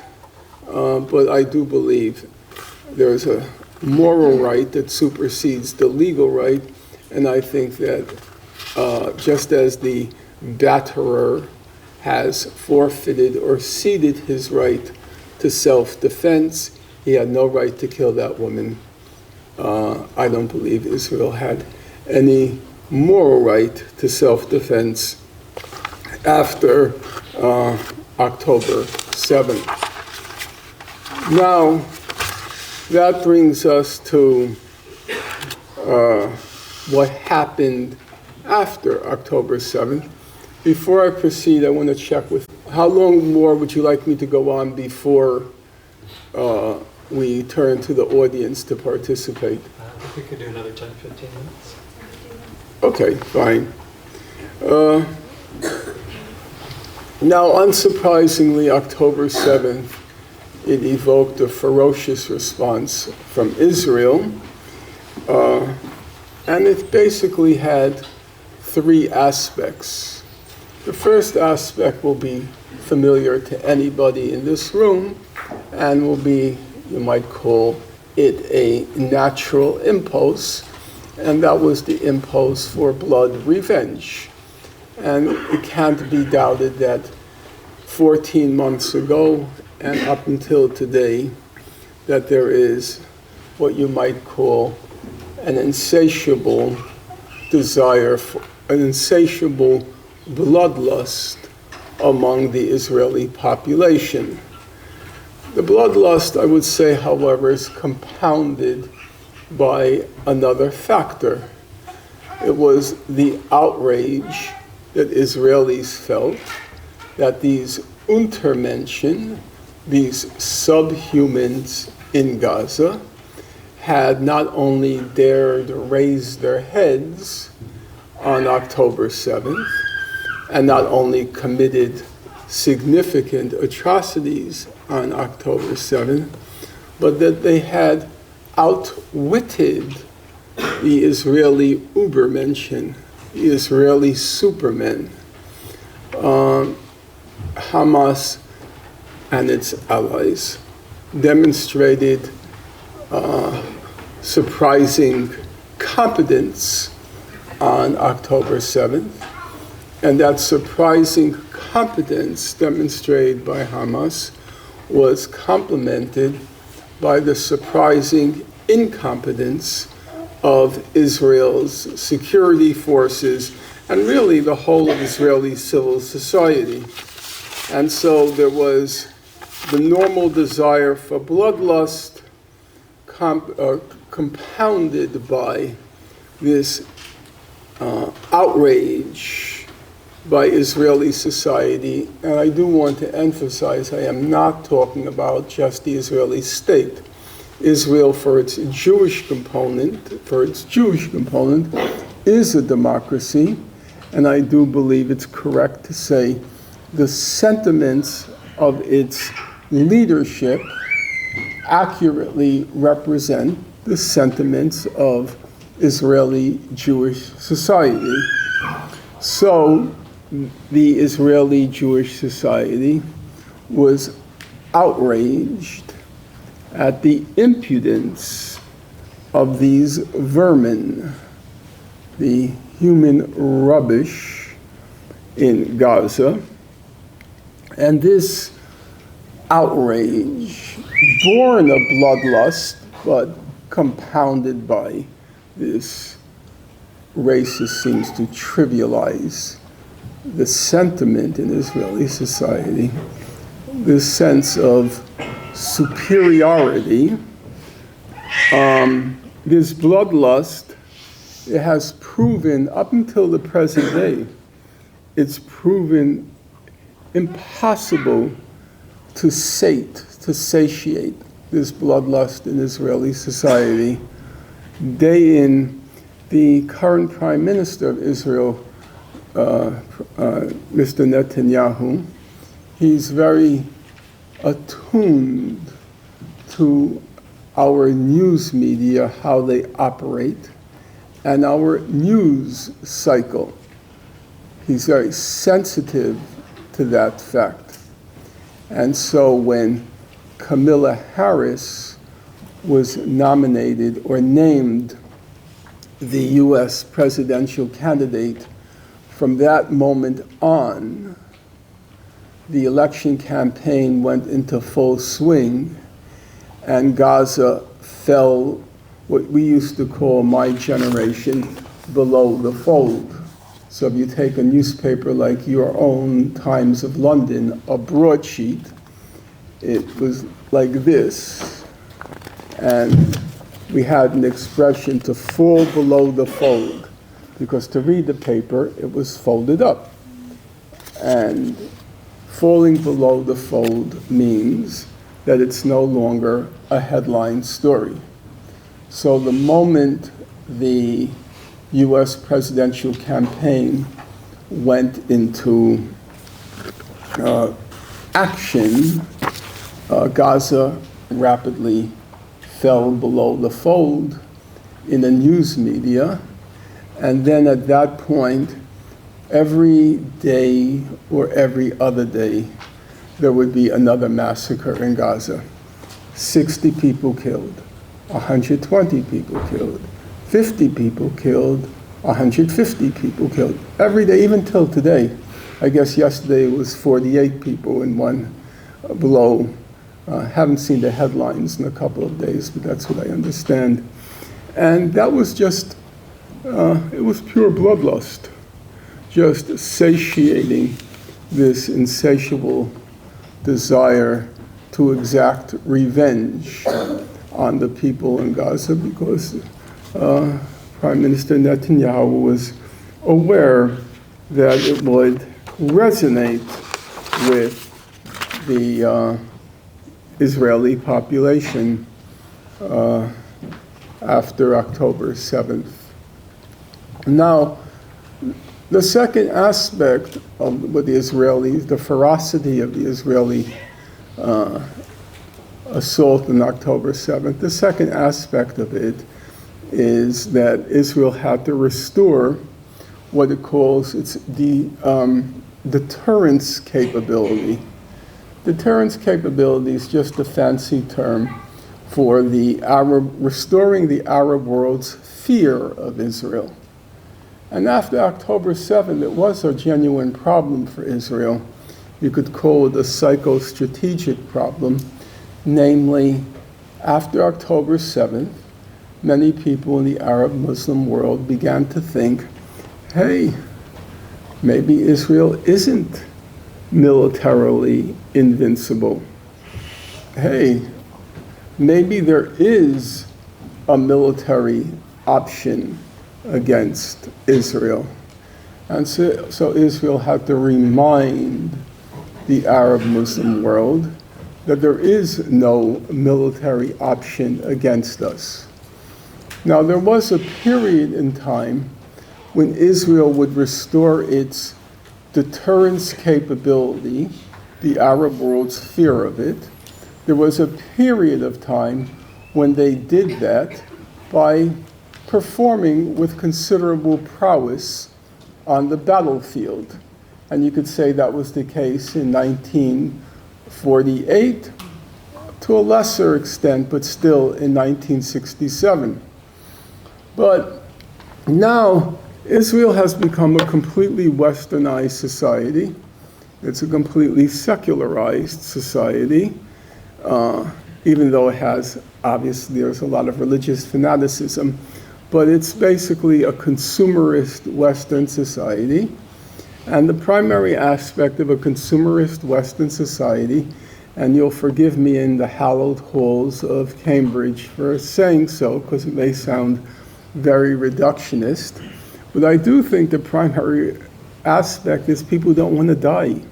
but I do believe there's a moral right that supersedes the legal right, And I think that just as the batterer has forfeited or ceded his right to self-defense, he had no right to kill that woman. I don't believe Israel had any moral right to self-defense after October 7th. Now, that brings us to what happened after October 7th. Before I proceed, I want to check with, how long more would you like me to go on before we turn to the audience to participate? I think we could do another 10, 15 minutes. Okay, fine. Now, unsurprisingly, October 7th, it evoked a ferocious response from Israel. And it basically had three aspects. The first aspect will be familiar to anybody in this room and will be, you might call it, a natural impulse, and that was the impulse for blood revenge. And it can't be doubted that 14 months ago and up until today, that there is what you might call an insatiable desire, for an insatiable bloodlust among the Israeli population. The bloodlust, I would say, however, is compounded by another factor. It was the outrage that Israelis felt that these Untermenschen, these subhumans in Gaza, had not only dared raise their heads on October 7th, and not only committed significant atrocities on October 7th, but that they had outwitted the Israeli Übermenschen, the Israeli supermen. Hamas and its allies demonstrated surprising competence on October 7th, and that surprising competence demonstrated by Hamas was complemented by the surprising incompetence of Israel's security forces and really the whole of Israeli civil society. And so there was the normal desire for bloodlust compounded by this outrage by Israeli society. And I do want to emphasize, I am not talking about just the Israeli state. Israel, for its Jewish component, is a democracy, and I do believe it's correct to say the sentiments of its leadership accurately represent the sentiments of Israeli Jewish society. So the Israeli Jewish society was outraged at the impudence of these vermin, the human rubbish in Gaza. And this outrage, born of bloodlust, but compounded by this racist seems to trivialize the sentiment in Israeli society, this sense of superiority, this bloodlust, it has proven, up until the present day, it's proven impossible to satiate this bloodlust in Israeli society. Day in, the current Prime Minister of Israel, Mr. Netanyahu, he's very attuned to our news media, how they operate, and our news cycle. He's very sensitive to that fact. And so when Kamala Harris was nominated or named the US presidential candidate, from that moment on, the election campaign went into full swing, and Gaza fell, what we used to call, my generation, below the fold. So if you take a newspaper like your own Times of London, a broadsheet, it was like this, and we had an expression to fall below the fold, because to read the paper, it was folded up. And falling below the fold means that it's no longer a headline story. So the moment the US presidential campaign went into action, Gaza rapidly fell below the fold in the news media, and then at that point, every day or every other day, there would be another massacre in Gaza. 60 people killed, 120 people killed, 50 people killed, 150 people killed. Every day, even till today. I guess yesterday it was 48 people in one below. Haven't seen the headlines in a couple of days, but that's what I understand. And that was just, it was pure bloodlust, just satiating this insatiable desire to exact revenge on the people in Gaza, because Prime Minister Netanyahu was aware that it would resonate with the Israeli population after October 7th. Now, the second aspect of what the Israelis, the ferocity of the Israeli assault on October 7th, the second aspect of it is that Israel had to restore what it calls its deterrence capability. Deterrence capability is just a fancy term for restoring the Arab world's fear of Israel. And after October 7th, it was a genuine problem for Israel. You could call it a psycho-strategic problem. Namely, after October 7th, many people in the Arab Muslim world began to think, hey, maybe Israel isn't militarily invincible. Hey, maybe there is a military option against Israel. And so Israel had to remind the Arab Muslim world that there is no military option against us. Now, there was a period in time when Israel would restore its deterrence capability, the Arab world's fear of it. There was a period of time when they did that by performing with considerable prowess on the battlefield. And you could say that was the case in 1948, to a lesser extent, but still in 1967. But now, Israel has become a completely westernized society. It's a completely secularized society, even though it has, obviously, there's a lot of religious fanaticism, but it's basically a consumerist Western society. And the primary aspect of a consumerist Western society, and you'll forgive me in the hallowed halls of Cambridge for saying so, because it may sound very reductionist, but I do think the primary aspect is people don't want to die.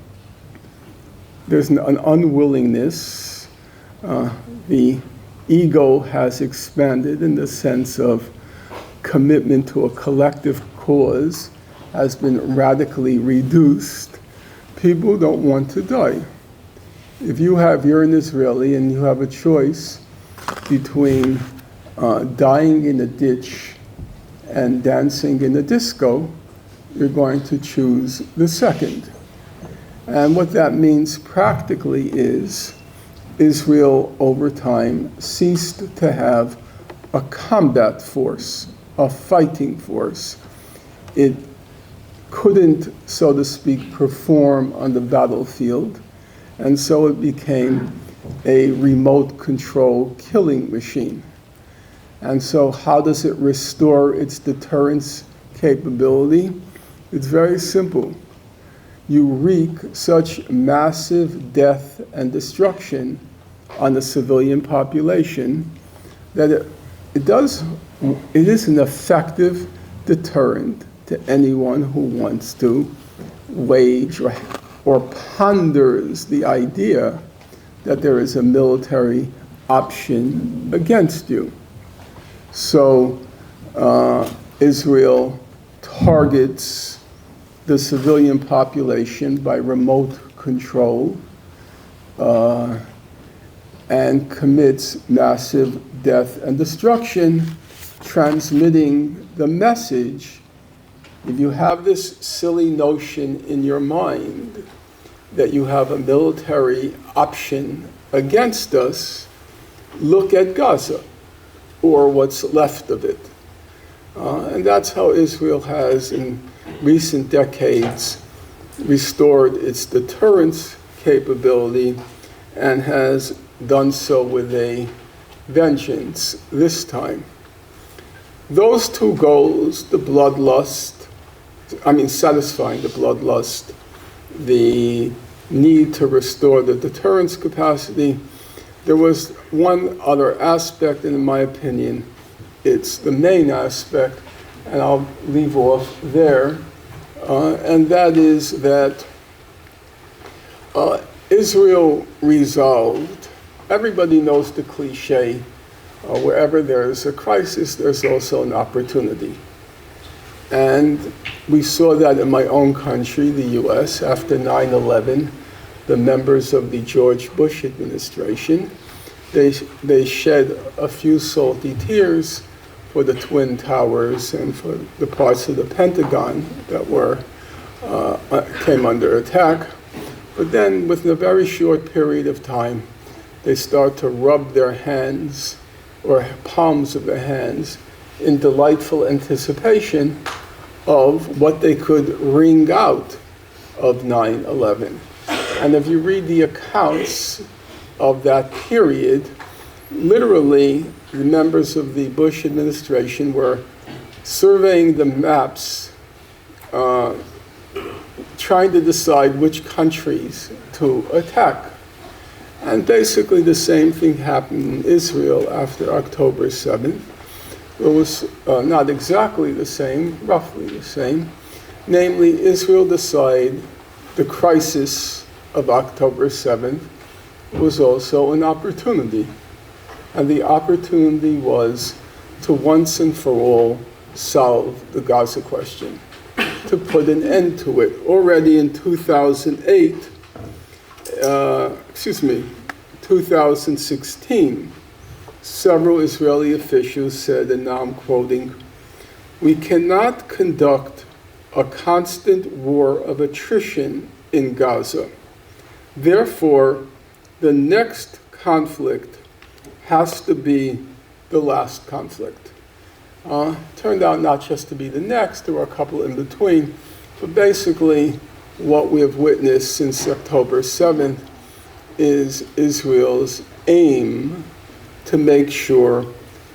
There's an unwillingness. The ego has expanded in the sense of commitment to a collective cause has been radically reduced. People don't want to die. If you're an Israeli and you have a choice between dying in a ditch and dancing in a disco, you're going to choose the second. And what that means practically is Israel, over time, ceased to have a combat force a fighting force. It couldn't, so to speak, perform on the battlefield, and so it became a remote control killing machine. And so how does it restore its deterrence capability? It's very simple. You wreak such massive death and destruction on the civilian population that it is an effective deterrent to anyone who wants to wage or ponders the idea that there is a military option against you. So Israel targets the civilian population by remote control and commits massive death and destruction, transmitting the message. If you have this silly notion in your mind that you have a military option against us, look at Gaza, or what's left of it. And that's how Israel has, in recent decades, restored its deterrence capability and has done so with a vengeance this time. Those two goals, the satisfying the bloodlust, the need to restore the deterrence capacity, there was one other aspect, and in my opinion, it's the main aspect, and I'll leave off there, and that is that Israel resolved. Everybody knows the cliche, wherever there's a crisis, there's also an opportunity. And we saw that in my own country, the US, after 9/11, the members of the George Bush administration, they shed a few salty tears for the Twin Towers and for the parts of the Pentagon that came under attack. But then, within a very short period of time, they start to rub their hands, or palms of their hands, in delightful anticipation of what they could wring out of 9/11. And if you read the accounts of that period, literally the members of the Bush administration were surveying the maps, trying to decide which countries to attack. And basically the same thing happened in Israel after October 7th. It was not exactly the same, roughly the same. Namely, Israel decided the crisis of October 7th was also an opportunity. And the opportunity was to once and for all solve the Gaza question, to put an end to it. Already in 2016, several Israeli officials said, and now I'm quoting, "We cannot conduct a constant war of attrition in Gaza. Therefore, the next conflict has to be the last conflict." Turned out not just to be the next, there were a couple in between, but basically what we have witnessed since October 7th is Israel's aim to make sure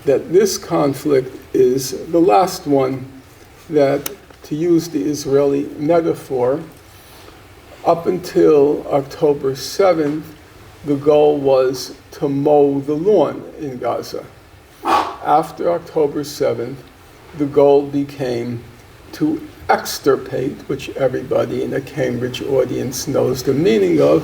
that this conflict is the last one, that, to use the Israeli metaphor, up until October 7th, the goal was to mow the lawn in Gaza. After October 7th, the goal became to extirpate, which everybody in a Cambridge audience knows the meaning of,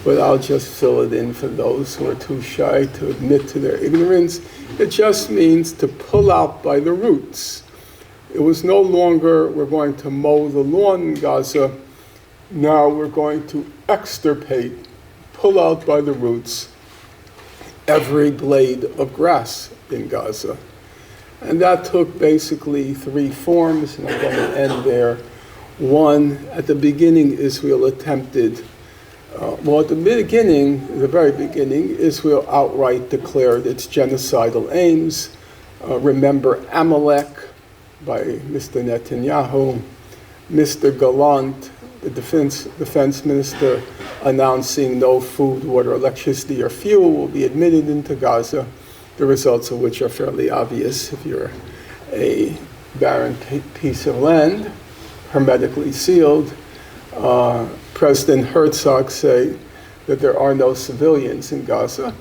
but I'll just fill it in for those who are too shy to admit to their ignorance. It just means to pull out by the roots. It was no longer, we're going to mow the lawn in Gaza. Now we're going to extirpate, pull out by the roots, every blade of grass in Gaza. And that took basically three forms, and I'm going to end there. One, at the beginning, Israel attempted, at the very beginning, Israel outright declared its genocidal aims. Remember Amalek, by Mr. Netanyahu, Mr. Gallant, the defense minister, announcing no food, water, electricity, or fuel will be admitted into Gaza, the results of which are fairly obvious if you're a barren piece of land, hermetically sealed. President Herzog say that there are no civilians in Gaza,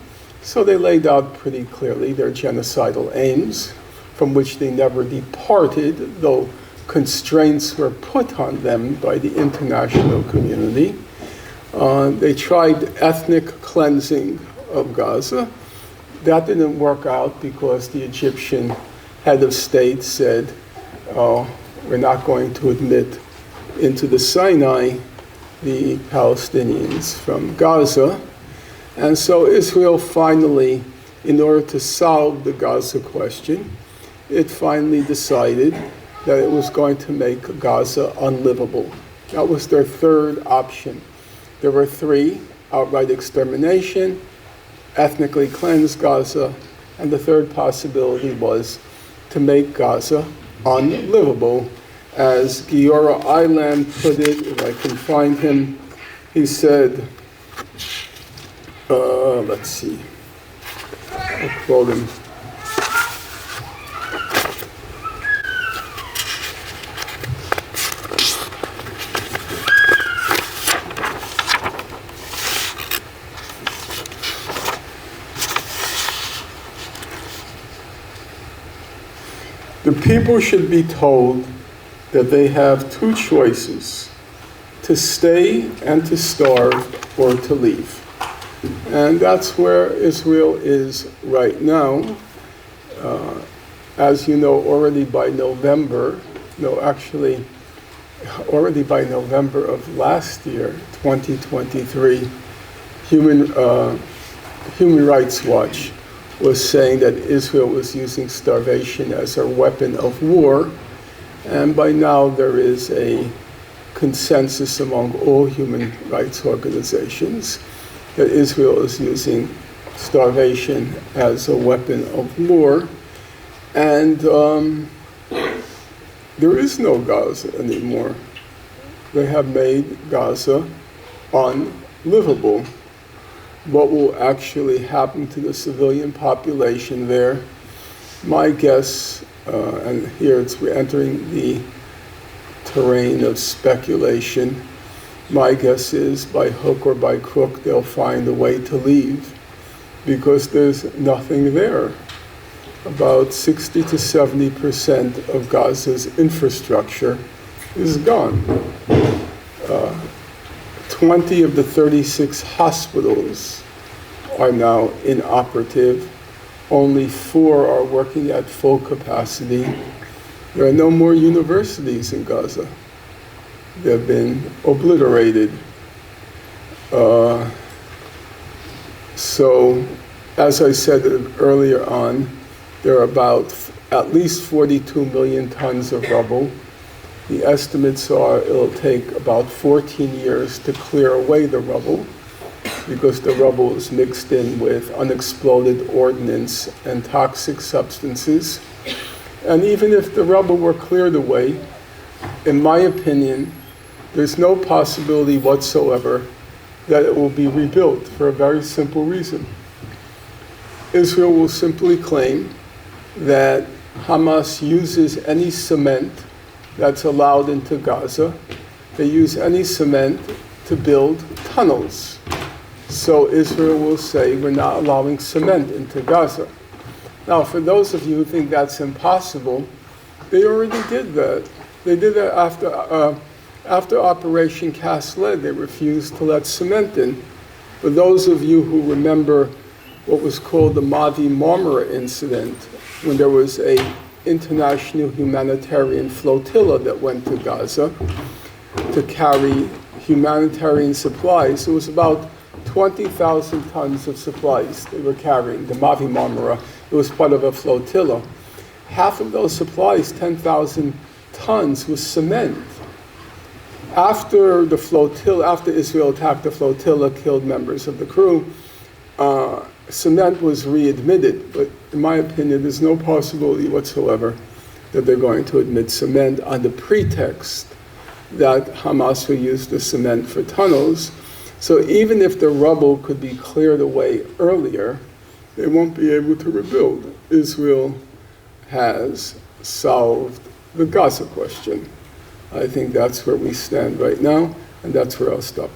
so they laid out pretty clearly their genocidal aims, from which they never departed, though constraints were put on them by the international community. They tried ethnic cleansing of Gaza. That didn't work out because the Egyptian head of state said, we're not going to admit into the Sinai the Palestinians from Gaza. And so Israel finally, in order to solve the Gaza question, it finally decided that it was going to make Gaza unlivable. That was their third option. There were three: outright extermination, ethnically cleanse Gaza, and the third possibility was to make Gaza unlivable. As Giora Eiland put it, if I can find him, he said, let's see, I'll quote him. The people should be told that they have two choices: to stay and to starve, or to leave. And that's where Israel is right now. As you know, already by November of last year, 2023, Human Rights Watch was saying that Israel was using starvation as a weapon of war. And by now there is a consensus among all human rights organizations that Israel is using starvation as a weapon of war. And there is no Gaza anymore. They have made Gaza unlivable. What will actually happen to the civilian population there? My guess, and here we're entering the terrain of speculation, my guess is by hook or by crook they'll find a way to leave, because there's nothing there. About 60 to 70% of Gaza's infrastructure is gone. 20 of the 36 hospitals are now inoperative. Only 4 are working at full capacity. There are no more universities in Gaza. They've been obliterated. So, as I said earlier on, there are about at least 42 million tons of rubble. The estimates are it'll take about 14 years to clear away the rubble, because the rubble is mixed in with unexploded ordnance and toxic substances. And even if the rubble were cleared away, in my opinion, there's no possibility whatsoever that it will be rebuilt, for a very simple reason. Israel will simply claim that Hamas uses any cement that's allowed into Gaza. They use any cement to build tunnels. So Israel will say, we're not allowing cement into Gaza. Now, for those of you who think that's impossible, they already did that. They did that after Operation Cast Lead. They refused to let cement in. For those of you who remember what was called the Mavi Marmara incident, when there was a international humanitarian flotilla that went to Gaza to carry humanitarian supplies. It was about 20,000 tons of supplies they were carrying, the Mavi Marmara. It was part of a flotilla. Half of those supplies, 10,000 tons, was cement. After Israel attacked the flotilla, killed members of the crew, cement was readmitted, but in my opinion, there's no possibility whatsoever that they're going to admit cement on the pretext that Hamas will use the cement for tunnels. So even if the rubble could be cleared away earlier, they won't be able to rebuild. Israel has solved the Gaza question. I think that's where we stand right now, and that's where I'll stop.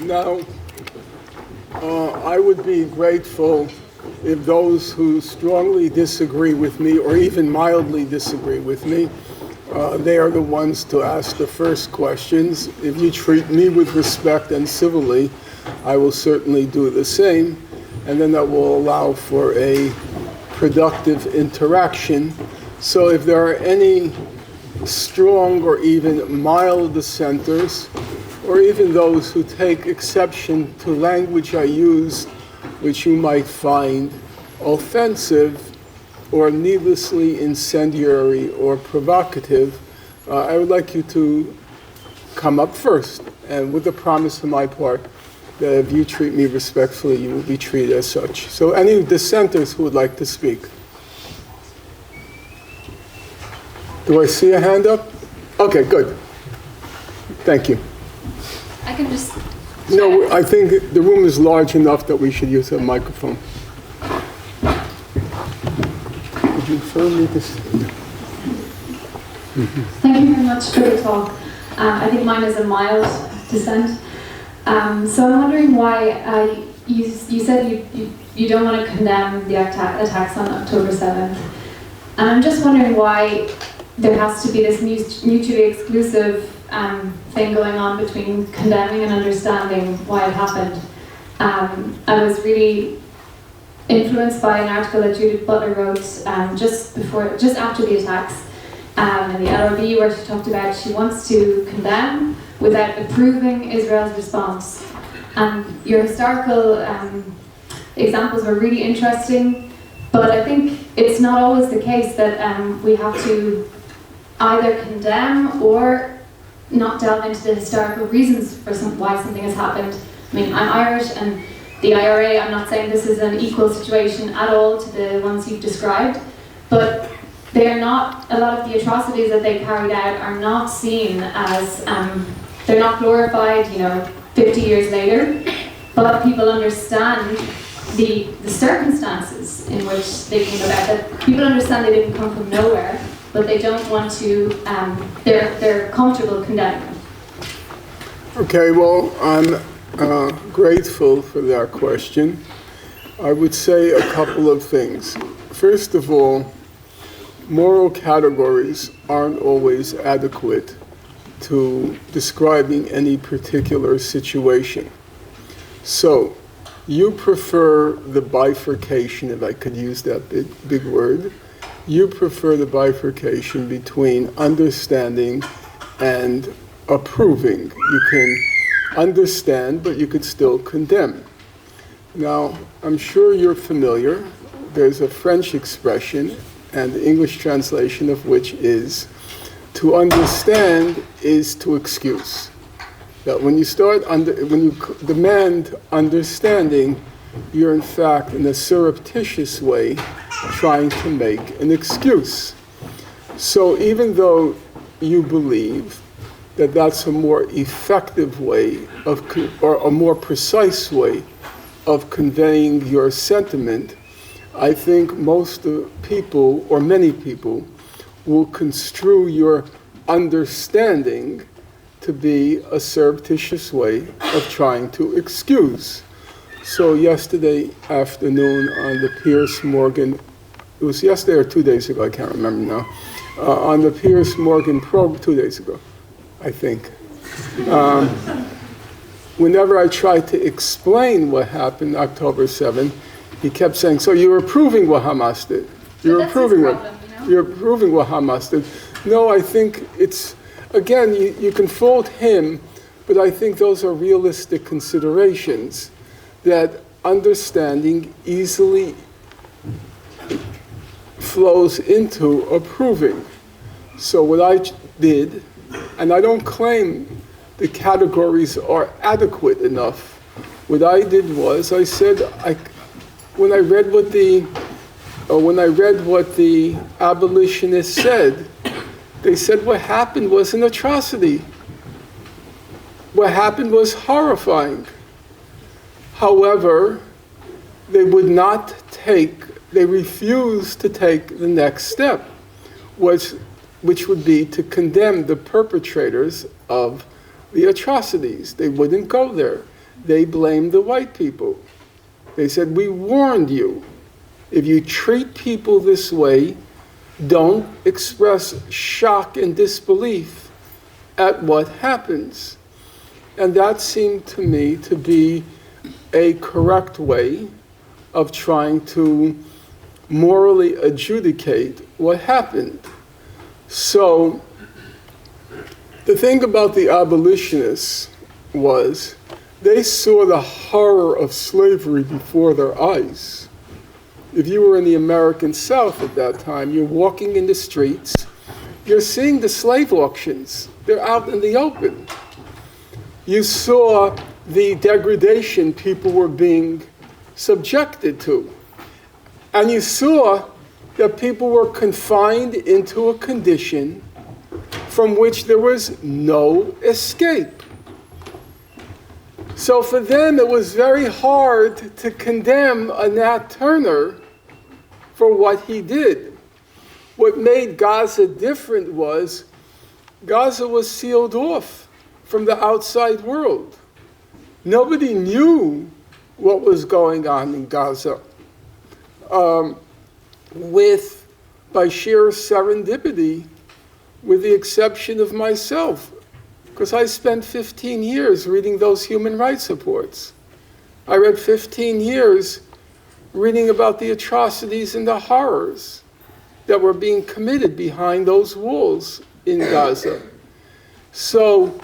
Now, I would be grateful if those who strongly disagree with me or even mildly disagree with me, they are the ones to ask the first questions. If you treat me with respect and civilly, I will certainly do the same, and then that will allow for a productive interaction. So if there are any strong or even mild dissenters, or even those who take exception to language I use, which you might find offensive or needlessly incendiary or provocative, I would like you to come up first, and with the promise on my part that if you treat me respectfully, you will be treated as such. So any dissenters who would like to speak? Do I see a hand up? Okay, good. Thank you. I can just... No, I think the room is large enough that we should use a microphone. Would you refer me this? Thank you very much for the talk. I think mine is a mild dissent. So I'm wondering why you said you don't want to condemn the attacks on October 7th. And I'm just wondering why there has to be this mutually exclusive thing going on between condemning and understanding why it happened. I was really influenced by an article that Judith Butler wrote just after the attacks in the LRB, where she talked about she wants to condemn without approving Israel's response. And your historical examples were really interesting, but I think it's not always the case that we have to either condemn or not delve into the historical reasons for why something has happened. I mean, I'm Irish, and the IRA, I'm not saying this is an equal situation at all to the ones you've described, but they are not, a lot of the atrocities that they carried out are not seen as, they're not glorified, 50 years later, but people understand the circumstances in which they came about, that people understand they didn't come from nowhere, but they don't want to, they're comfortable condemning them. Okay, well, I'm grateful for that question. I would say a couple of things. First of all, moral categories aren't always adequate to describing any particular situation. So, you prefer the bifurcation, if I could use that big word, you prefer the bifurcation between understanding and approving. You can understand, but you could still condemn. Now, I'm sure you're familiar. There's a French expression, and the English translation of which is, to understand is to excuse. That when you demand understanding, you're in fact, in a surreptitious way, trying to make an excuse. So even though you believe that that's a more effective way or a more precise way of conveying your sentiment, I think most people, or many people, will construe your understanding to be a surreptitious way of trying to excuse. So yesterday afternoon on the Pierce Morgan, it was yesterday or 2 days ago, I can't remember now, on the Pierce Morgan program, 2 days ago, I think. Whenever I tried to explain what happened October 7th, he kept saying, so you're approving what Hamas did. You're approving what Hamas did. No, I think it's, again, you can fault him, but I think those are realistic considerations, that understanding easily flows into approving. So what I did, and I don't claim the categories are adequate enough. What I did was I said, when I read what the abolitionists said, they said what happened was an atrocity. What happened was horrifying. However, they refused to take the next step, which would be to condemn the perpetrators of the atrocities. They wouldn't go there. They blamed the white people. They said, we warned you. If you treat people this way, don't express shock and disbelief at what happens. And that seemed to me to be a correct way of trying to morally adjudicate what happened. So the thing about the abolitionists was they saw the horror of slavery before their eyes. If you were in the American South at that time, you're walking in the streets, you're seeing the slave auctions. They're out in the open. You saw the degradation people were being subjected to. And you saw that people were confined into a condition from which there was no escape. So for them, it was very hard to condemn a Nat Turner for what he did. What made Gaza different was Gaza was sealed off from the outside world. Nobody knew what was going on in Gaza. By sheer serendipity, with the exception of myself, because I spent 15 years reading those human rights reports. I read 15 years reading about the atrocities and the horrors that were being committed behind those walls in Gaza. So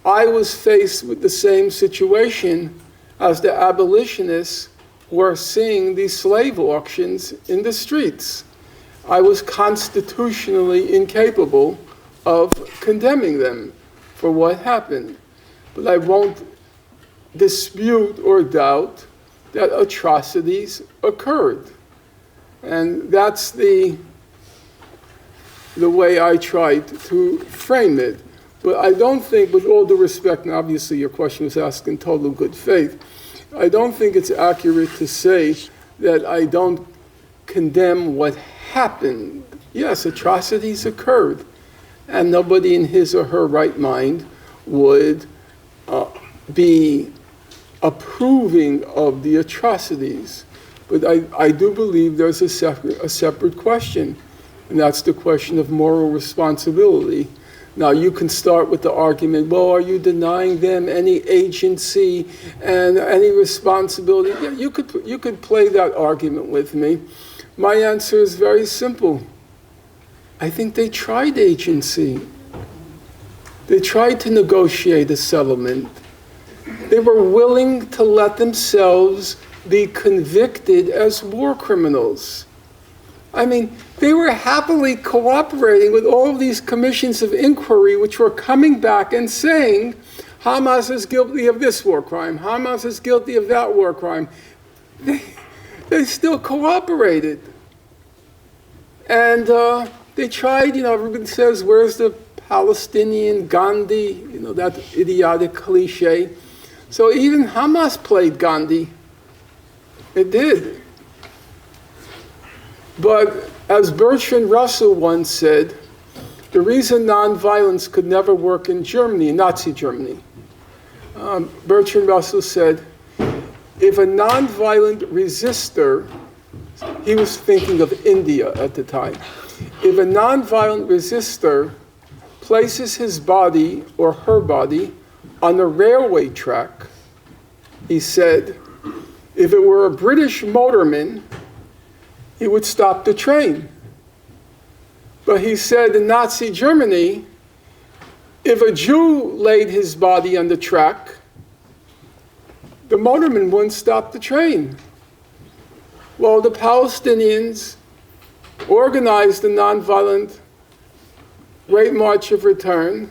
I was faced with the same situation as the abolitionists were seeing these slave auctions in the streets. I was constitutionally incapable of condemning them for what happened. But I won't dispute or doubt that atrocities occurred. And that's the way I tried to frame it. But I don't think, with all due respect, and obviously your question was asked in total good faith, I don't think it's accurate to say that I don't condemn what happened. Yes, atrocities occurred, and nobody in his or her right mind would be approving of the atrocities. But I do believe there's a separate question, and that's the question of moral responsibility. Now, you can start with the argument, well, are you denying them any agency and any responsibility? Yeah, you could play that argument with me. My answer is very simple. I think they tried agency. They tried to negotiate a settlement. They were willing to let themselves be convicted as war criminals. I mean, they were happily cooperating with all of these commissions of inquiry which were coming back and saying, Hamas is guilty of this war crime, Hamas is guilty of that war crime. They still cooperated. And they tried, everybody says, where's the Palestinian Gandhi? That idiotic cliche. So even Hamas played Gandhi. It did. But as Bertrand Russell once said, the reason nonviolence could never work in Germany, in Nazi Germany, Bertrand Russell said, if a nonviolent resistor, he was thinking of India at the time, if a nonviolent resistor places his body or her body on a railway track, he said, if it were a British motorman, he would stop the train. But he said in Nazi Germany, if a Jew laid his body on the track, the motorman wouldn't stop the train. Well, the Palestinians organized a nonviolent Great March of Return,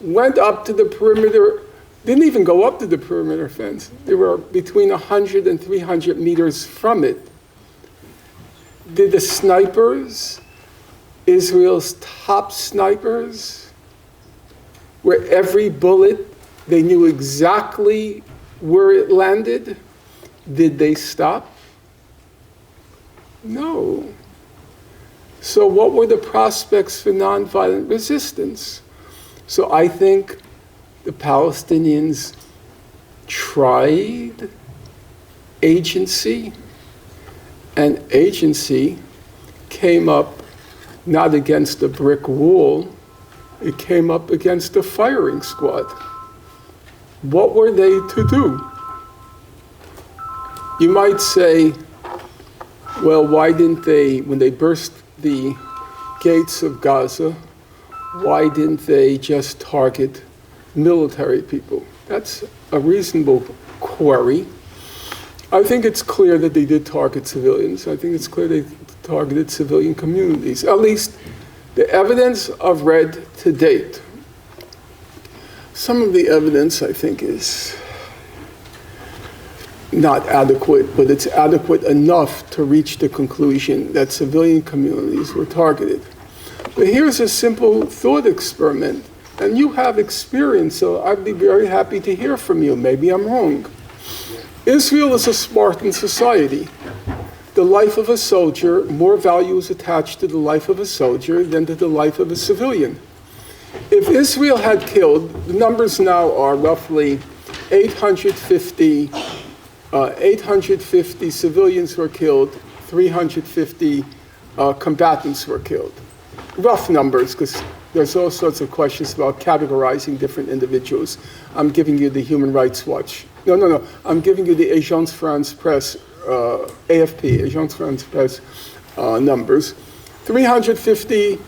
went up to the perimeter, didn't even go up to the perimeter fence. They were between 100 and 300 meters from it. Did the snipers, Israel's top snipers, where every bullet, they knew exactly where it landed, did they stop? No. So what were the prospects for nonviolent resistance? So I think the Palestinians tried agency, and agency came up not against a brick wall, it came up against a firing squad. What were they to do? You might say, well, why didn't they, when they burst the gates of Gaza, why didn't they just target military people? That's a reasonable query. I think it's clear that they did target civilians. I think it's clear they targeted civilian communities. At least the evidence I've read to date. Some of the evidence, I think, is not adequate, but it's adequate enough to reach the conclusion that civilian communities were targeted. But here's a simple thought experiment, and you have experience, so I'd be very happy to hear from you. Maybe I'm wrong. Israel is a Spartan society. The life of a soldier, more value is attached to the life of a soldier than to the life of a civilian. If Israel had killed, the numbers now are roughly 850 civilians were killed, 350 combatants were killed. Rough numbers, because there's all sorts of questions about categorizing different individuals. I'm giving you the Human Rights Watch. No. I'm giving you the Agence France Presse, AFP, Agence France Presse numbers. 350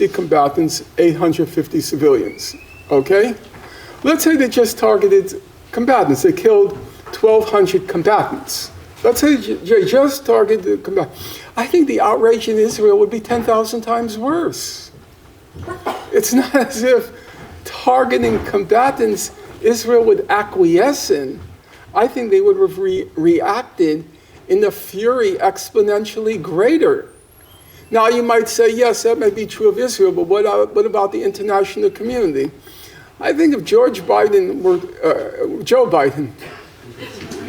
combatants, 850 civilians, okay? Let's say they just targeted combatants. They killed 1,200 combatants. Let's say they just targeted the combatants. I think the outrage in Israel would be 10,000 times worse. It's not as if targeting combatants Israel would acquiesce in. I think they would have reacted in a fury exponentially greater. Now you might say, yes, that may be true of Israel, but what about the international community? I think if Joe Biden,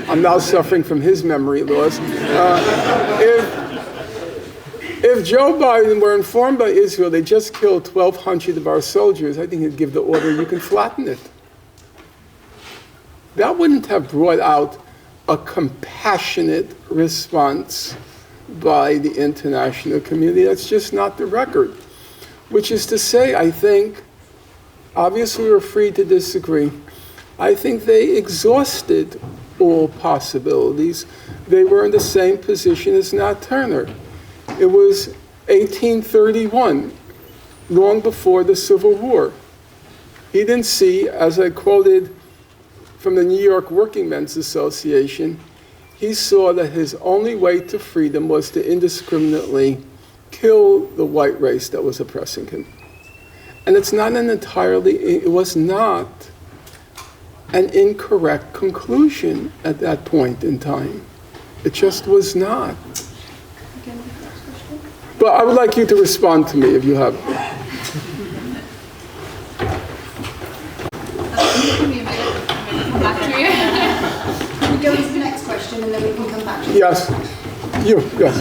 I'm now suffering from his memory loss. If Joe Biden were informed by Israel they just killed 1,200 of our soldiers, I think he'd give the order, you can flatten it. That wouldn't have brought out a compassionate response by the international community. That's just not the record. Which is to say, I think, obviously we're free to disagree, I think they exhausted all possibilities. They were in the same position as Nat Turner. It was 1831, long before the Civil War. He didn't see, as I quoted from the New York Working Men's Association, he saw that his only way to freedom was to indiscriminately kill the white race that was oppressing him. And it was not an incorrect conclusion at that point in time. It just was not. But I would like you to respond to me if you have. Can we go into the next question and then we can come back to you? Yes. Yes.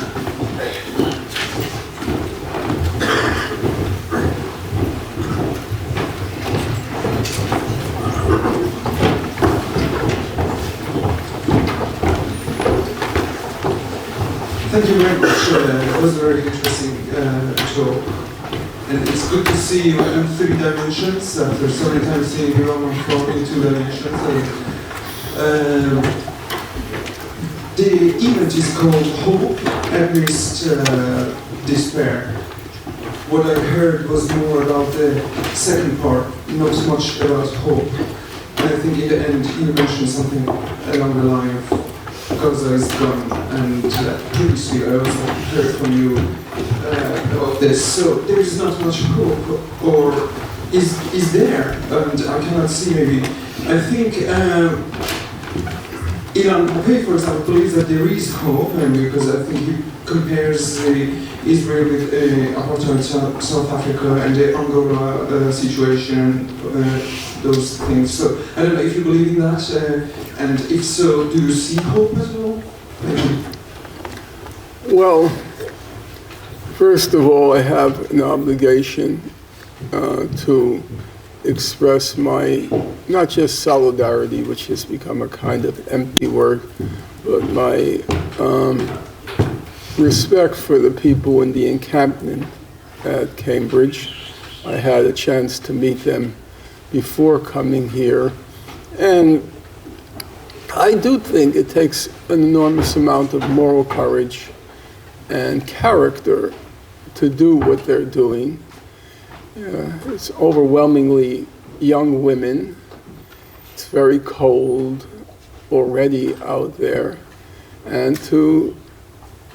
Thank you very much. It was a very interesting talk. And it's good to see you in 3 dimensions after so many times seeing you on from in 2 dimensions. The event is called Hope Amidst Despair. What I heard was more about the second part, not so much about hope. And I think in the end you mentioned something along the line of Gaza is gone, and previously I also heard from you about this. So there is not much hope, or is there? And I cannot see maybe. I think Ilan Pape, for example, believes that there is hope, and because I think he compares Israel with apartheid South Africa and the Angola situation, those things. So I don't know if you believe in that, and if so, do you see hope at all? Well, first of all, I have an obligation to express my, not just solidarity, which has become a kind of empty word, but my respect for the people in the encampment at Cambridge. I had a chance to meet them before coming here, and I do think it takes an enormous amount of moral courage and character to do what they're doing. It's overwhelmingly young women. It's very cold already out there. And to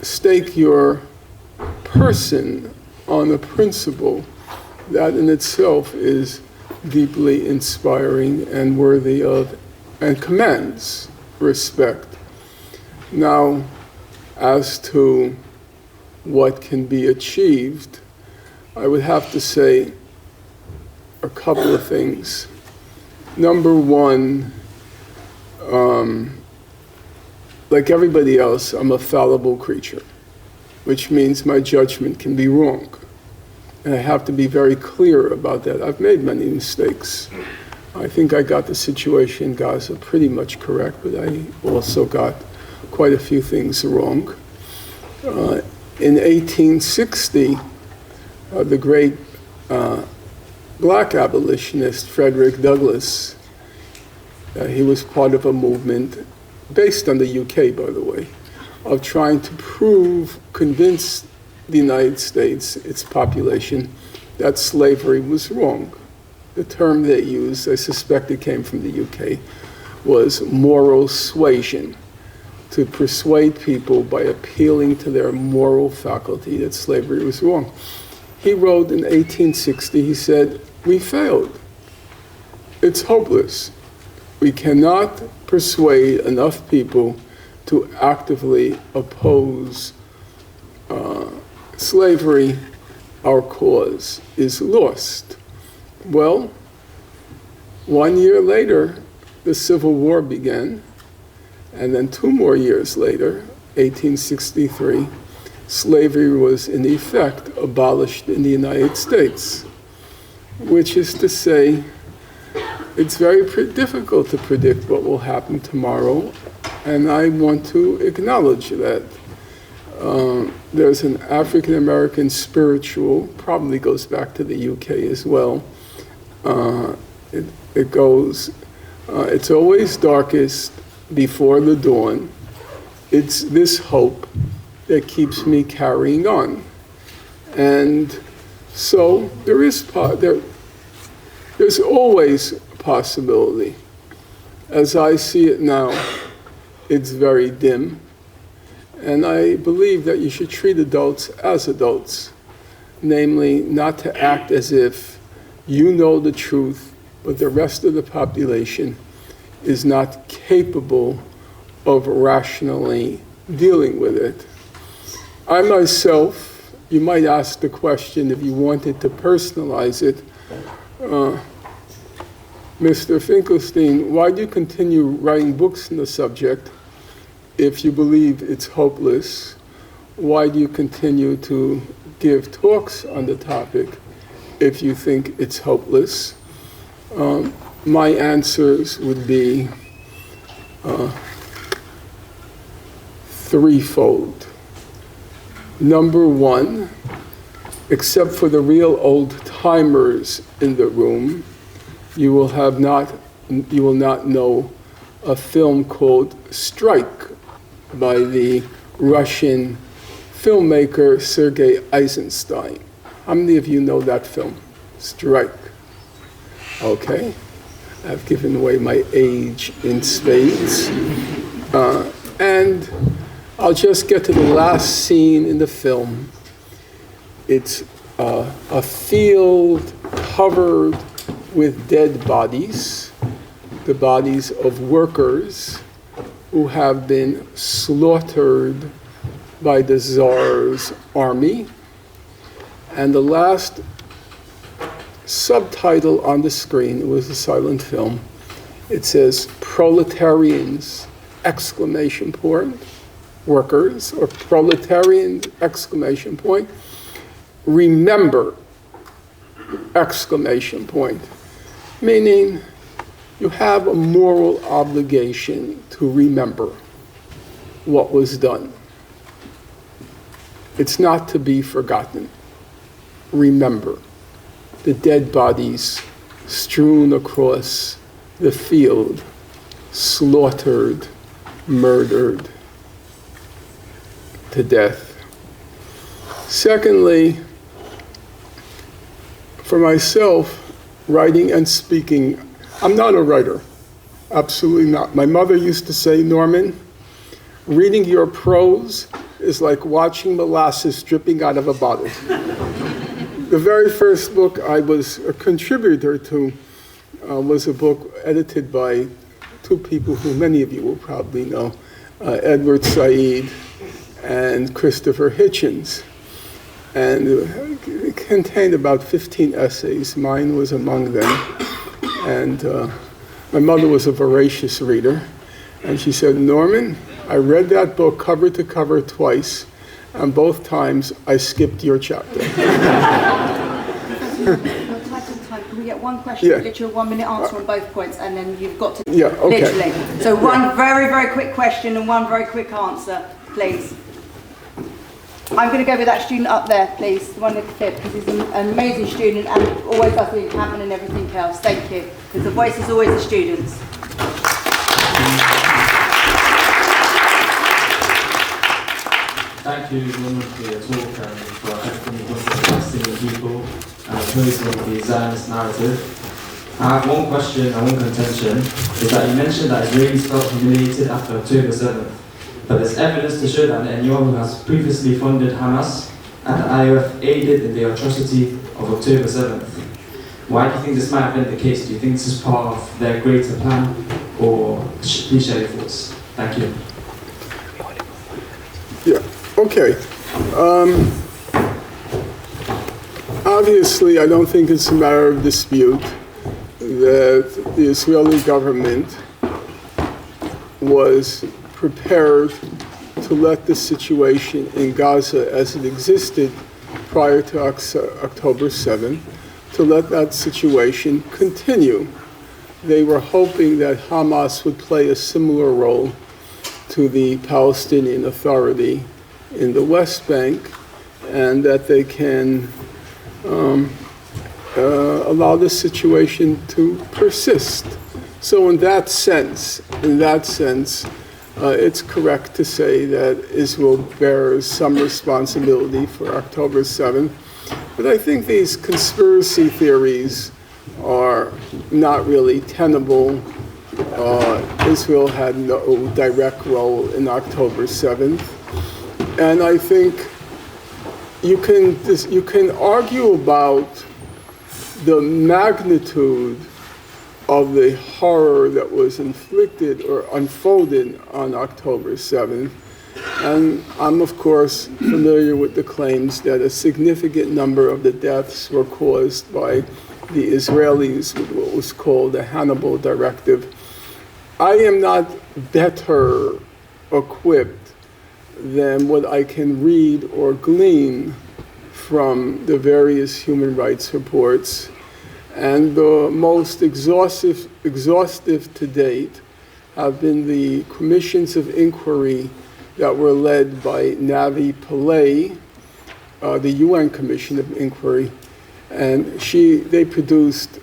stake your person on a principle, that in itself is deeply inspiring and worthy of, and commands respect. Now, as to what can be achieved, I would have to say a couple of things. Number one, like everybody else, I'm a fallible creature, which means my judgment can be wrong. And I have to be very clear about that. I've made many mistakes. I think I got the situation in Gaza pretty much correct, but I also got quite a few things wrong. In 1860, the great black abolitionist Frederick Douglass, he was part of a movement based on the UK, by the way, of trying to convince the United States, its population, that slavery was wrong. The term they used, I suspect it came from the UK, was moral suasion, to persuade people by appealing to their moral faculty that slavery was wrong. He wrote in 1860, he said, "We failed. It's hopeless. We cannot persuade enough people to actively oppose slavery. Our cause is lost." Well, 1 year later, the Civil War began, and then 2 more years later, 1863, slavery was in effect abolished in the United States, which is to say, it's very difficult to predict what will happen tomorrow, and I want to acknowledge that. There's an African-American spiritual, probably goes back to the UK as well. It goes, it's always darkest before the dawn. It's this hope that keeps me carrying on. And so there's always a possibility. As I see it now, it's very dim. And I believe that you should treat adults as adults, namely not to act as if you know the truth, but the rest of the population is not capable of rationally dealing with it. I myself, you might ask the question if you wanted to personalize it, Mr. Finkelstein, why do you continue writing books on the subject if you believe it's hopeless? Why do you continue to give talks on the topic if you think it's hopeless? My answers would be threefold. Number one, except for the real old-timers in the room, you will not know a film called Strike by the Russian filmmaker Sergei Eisenstein. How many of you know that film, Strike? Okay, I've given away my age in spades. And I'll just get to the last scene in the film. It's a field covered with dead bodies, the bodies of workers who have been slaughtered by the Tsar's army. And the last subtitle on the screen, it was a silent film, it says, proletarians, exclamation point, workers, or proletarians, exclamation point, remember, exclamation point, meaning you have a moral obligation to remember what was done. It's not to be forgotten. Remember the dead bodies strewn across the field, slaughtered, murdered to death. Secondly, for myself, writing and speaking, I'm not a writer, absolutely not. My mother used to say, Norman, reading your prose is like watching molasses dripping out of a bottle. The very first book I was a contributor to was a book edited by two people who many of you will probably know, Edward Said and Christopher Hitchens. And it contained about 15 essays. Mine was among them. And my mother was a voracious reader. And she said, Norman, I read that book cover to cover twice, and both times I skipped your chapter. We're tight on time. Can we get one question, literally a 1 minute answer on both points, and then you've got to literally. So one very, very quick question and one very quick answer, please. I'm going to go with that student up there, please, the one with the fifth, because he's an amazing student and always does the encampment and everything else. Thank you. Because the voice is always the students. Thank you, Norman, for your talk and for everything you've done for Palestinian people and opposing the Zionist narrative. I have one question and one contention, is that you mentioned that Israelis felt humiliated after October 7th. But there's evidence to show that Netanyahu has previously funded Hamas and the IOF aided in the atrocity of October 7th. Why do you think this might have been the case? Do you think this is part of their greater plan, or please share your thoughts? Thank you. Yeah, okay. Obviously, I don't think it's a matter of dispute that the Israeli government was prepared to let the situation in Gaza as it existed prior to October 7th, to let that situation continue. They were hoping that Hamas would play a similar role to the Palestinian Authority in the West Bank, and that they can allow the situation to persist. So in that sense, it's correct to say that Israel bears some responsibility for October 7th. But I think these conspiracy theories are not really tenable. Israel had no direct role in October 7th. And I think you can argue about the magnitude of the horror that was inflicted or unfolded on October 7th. And I'm, of course, familiar with the claims that a significant number of the deaths were caused by the Israelis with what was called the Hannibal Directive. I am not better equipped than what I can read or glean from the various human rights reports. And the most exhaustive to date have been the commissions of inquiry that were led by Navi Pillay, the UN Commission of Inquiry. And they produced,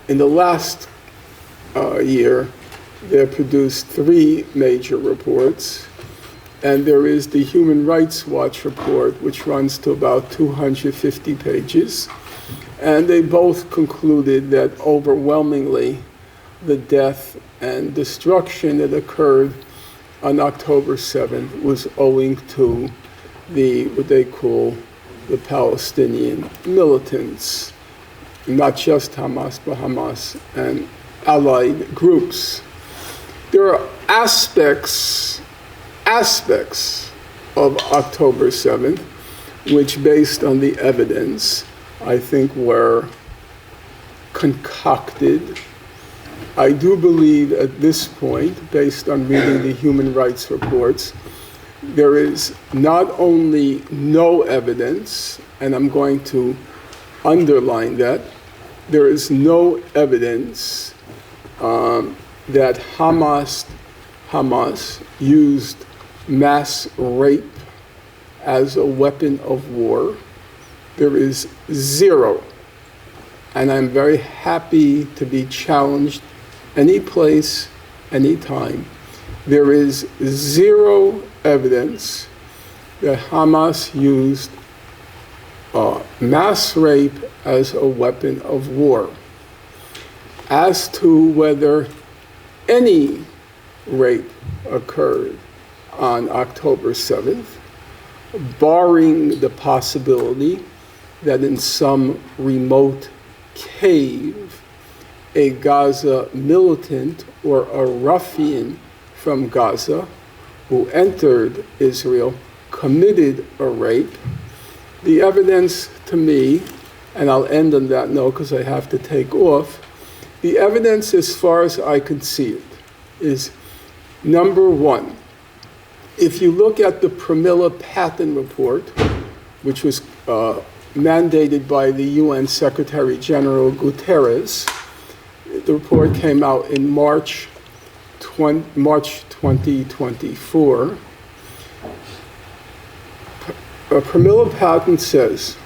in the last year, they produced 3 major reports. And there is the Human Rights Watch report, which runs to about 250 pages. And they both concluded that overwhelmingly the death and destruction that occurred on October 7th was owing to what they call the Palestinian militants, not just Hamas, but Hamas and allied groups. There are aspects of October 7th, which based on the evidence, I think were concocted. I do believe at this point, based on reading the human rights reports, there is not only no evidence, and I'm going to underline that, there is no evidence that Hamas used mass rape as a weapon of war. There is zero. And I'm very happy to be challenged any place, any time. There is zero evidence that Hamas used mass rape as a weapon of war. As to whether any rape occurred on October 7th, barring the possibility that in some remote cave, a Gaza militant or a ruffian from Gaza who entered Israel committed a rape, the evidence to me, and I'll end on that note because I have to take off, the evidence as far as I can see it is, number one, if you look at the Pramila-Patten report, which was mandated by the UN Secretary General Guterres, the report came out in March 2024. Pramila-Patten says,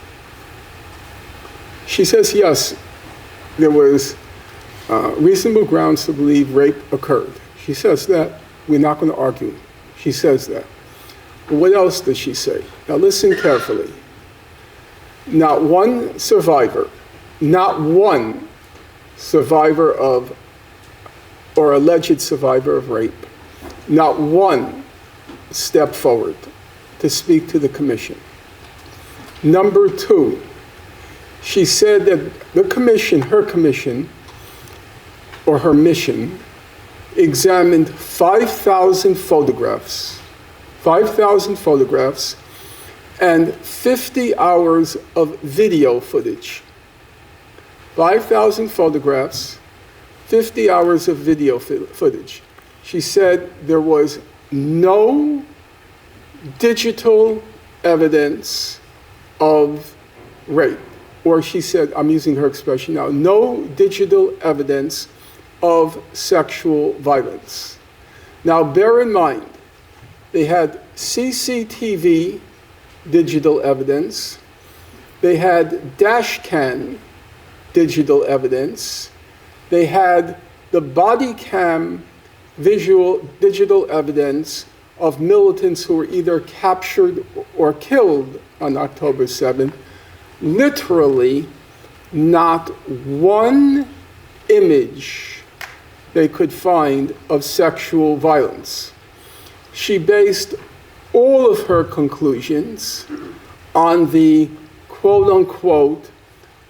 she says, yes, there was reasonable grounds to believe rape occurred. She says that. We're not going to argue. She says that. But what else does she say? Now listen carefully. Not one survivor of, or alleged survivor of rape, not one stepped forward to speak to the commission. Number two, she said that the commission, her commission, or her mission, examined 5,000 photographs, and 50 hours of video footage. 5,000 photographs, 50 hours of video footage. She said there was no digital evidence of rape. Or she said, I'm using her expression now, no digital evidence of sexual violence. Now bear in mind, they had CCTV digital evidence, they had dash cam digital evidence, they had the body cam digital evidence of militants who were either captured or killed on October 7th. Literally, not one image they could find of sexual violence. She based all of her conclusions on the quote-unquote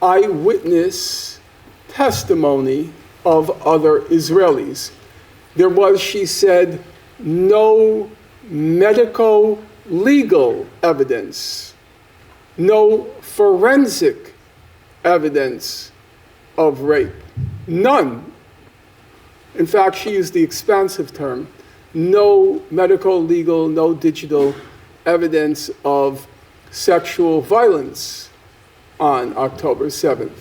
eyewitness testimony of other Israelis. There was, she said, no medical legal evidence, no forensic evidence of rape, none. In fact, she used the expansive term, no medical, legal, no digital evidence of sexual violence on October 7th.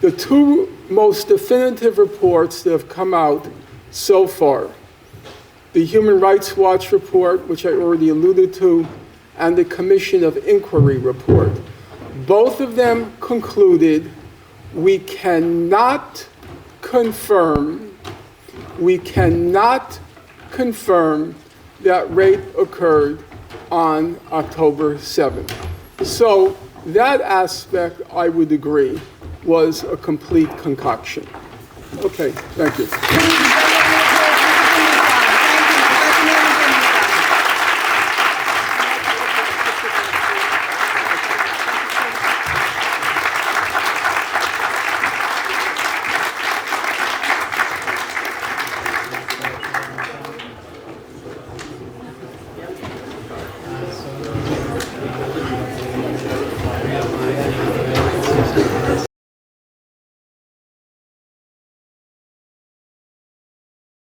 The two most definitive reports that have come out so far, the Human Rights Watch report, which I already alluded to, and the Commission of Inquiry report, both of them concluded we cannot confirm that rape occurred on October 7th. So that aspect, I would agree, was a complete concoction. Okay, thank you.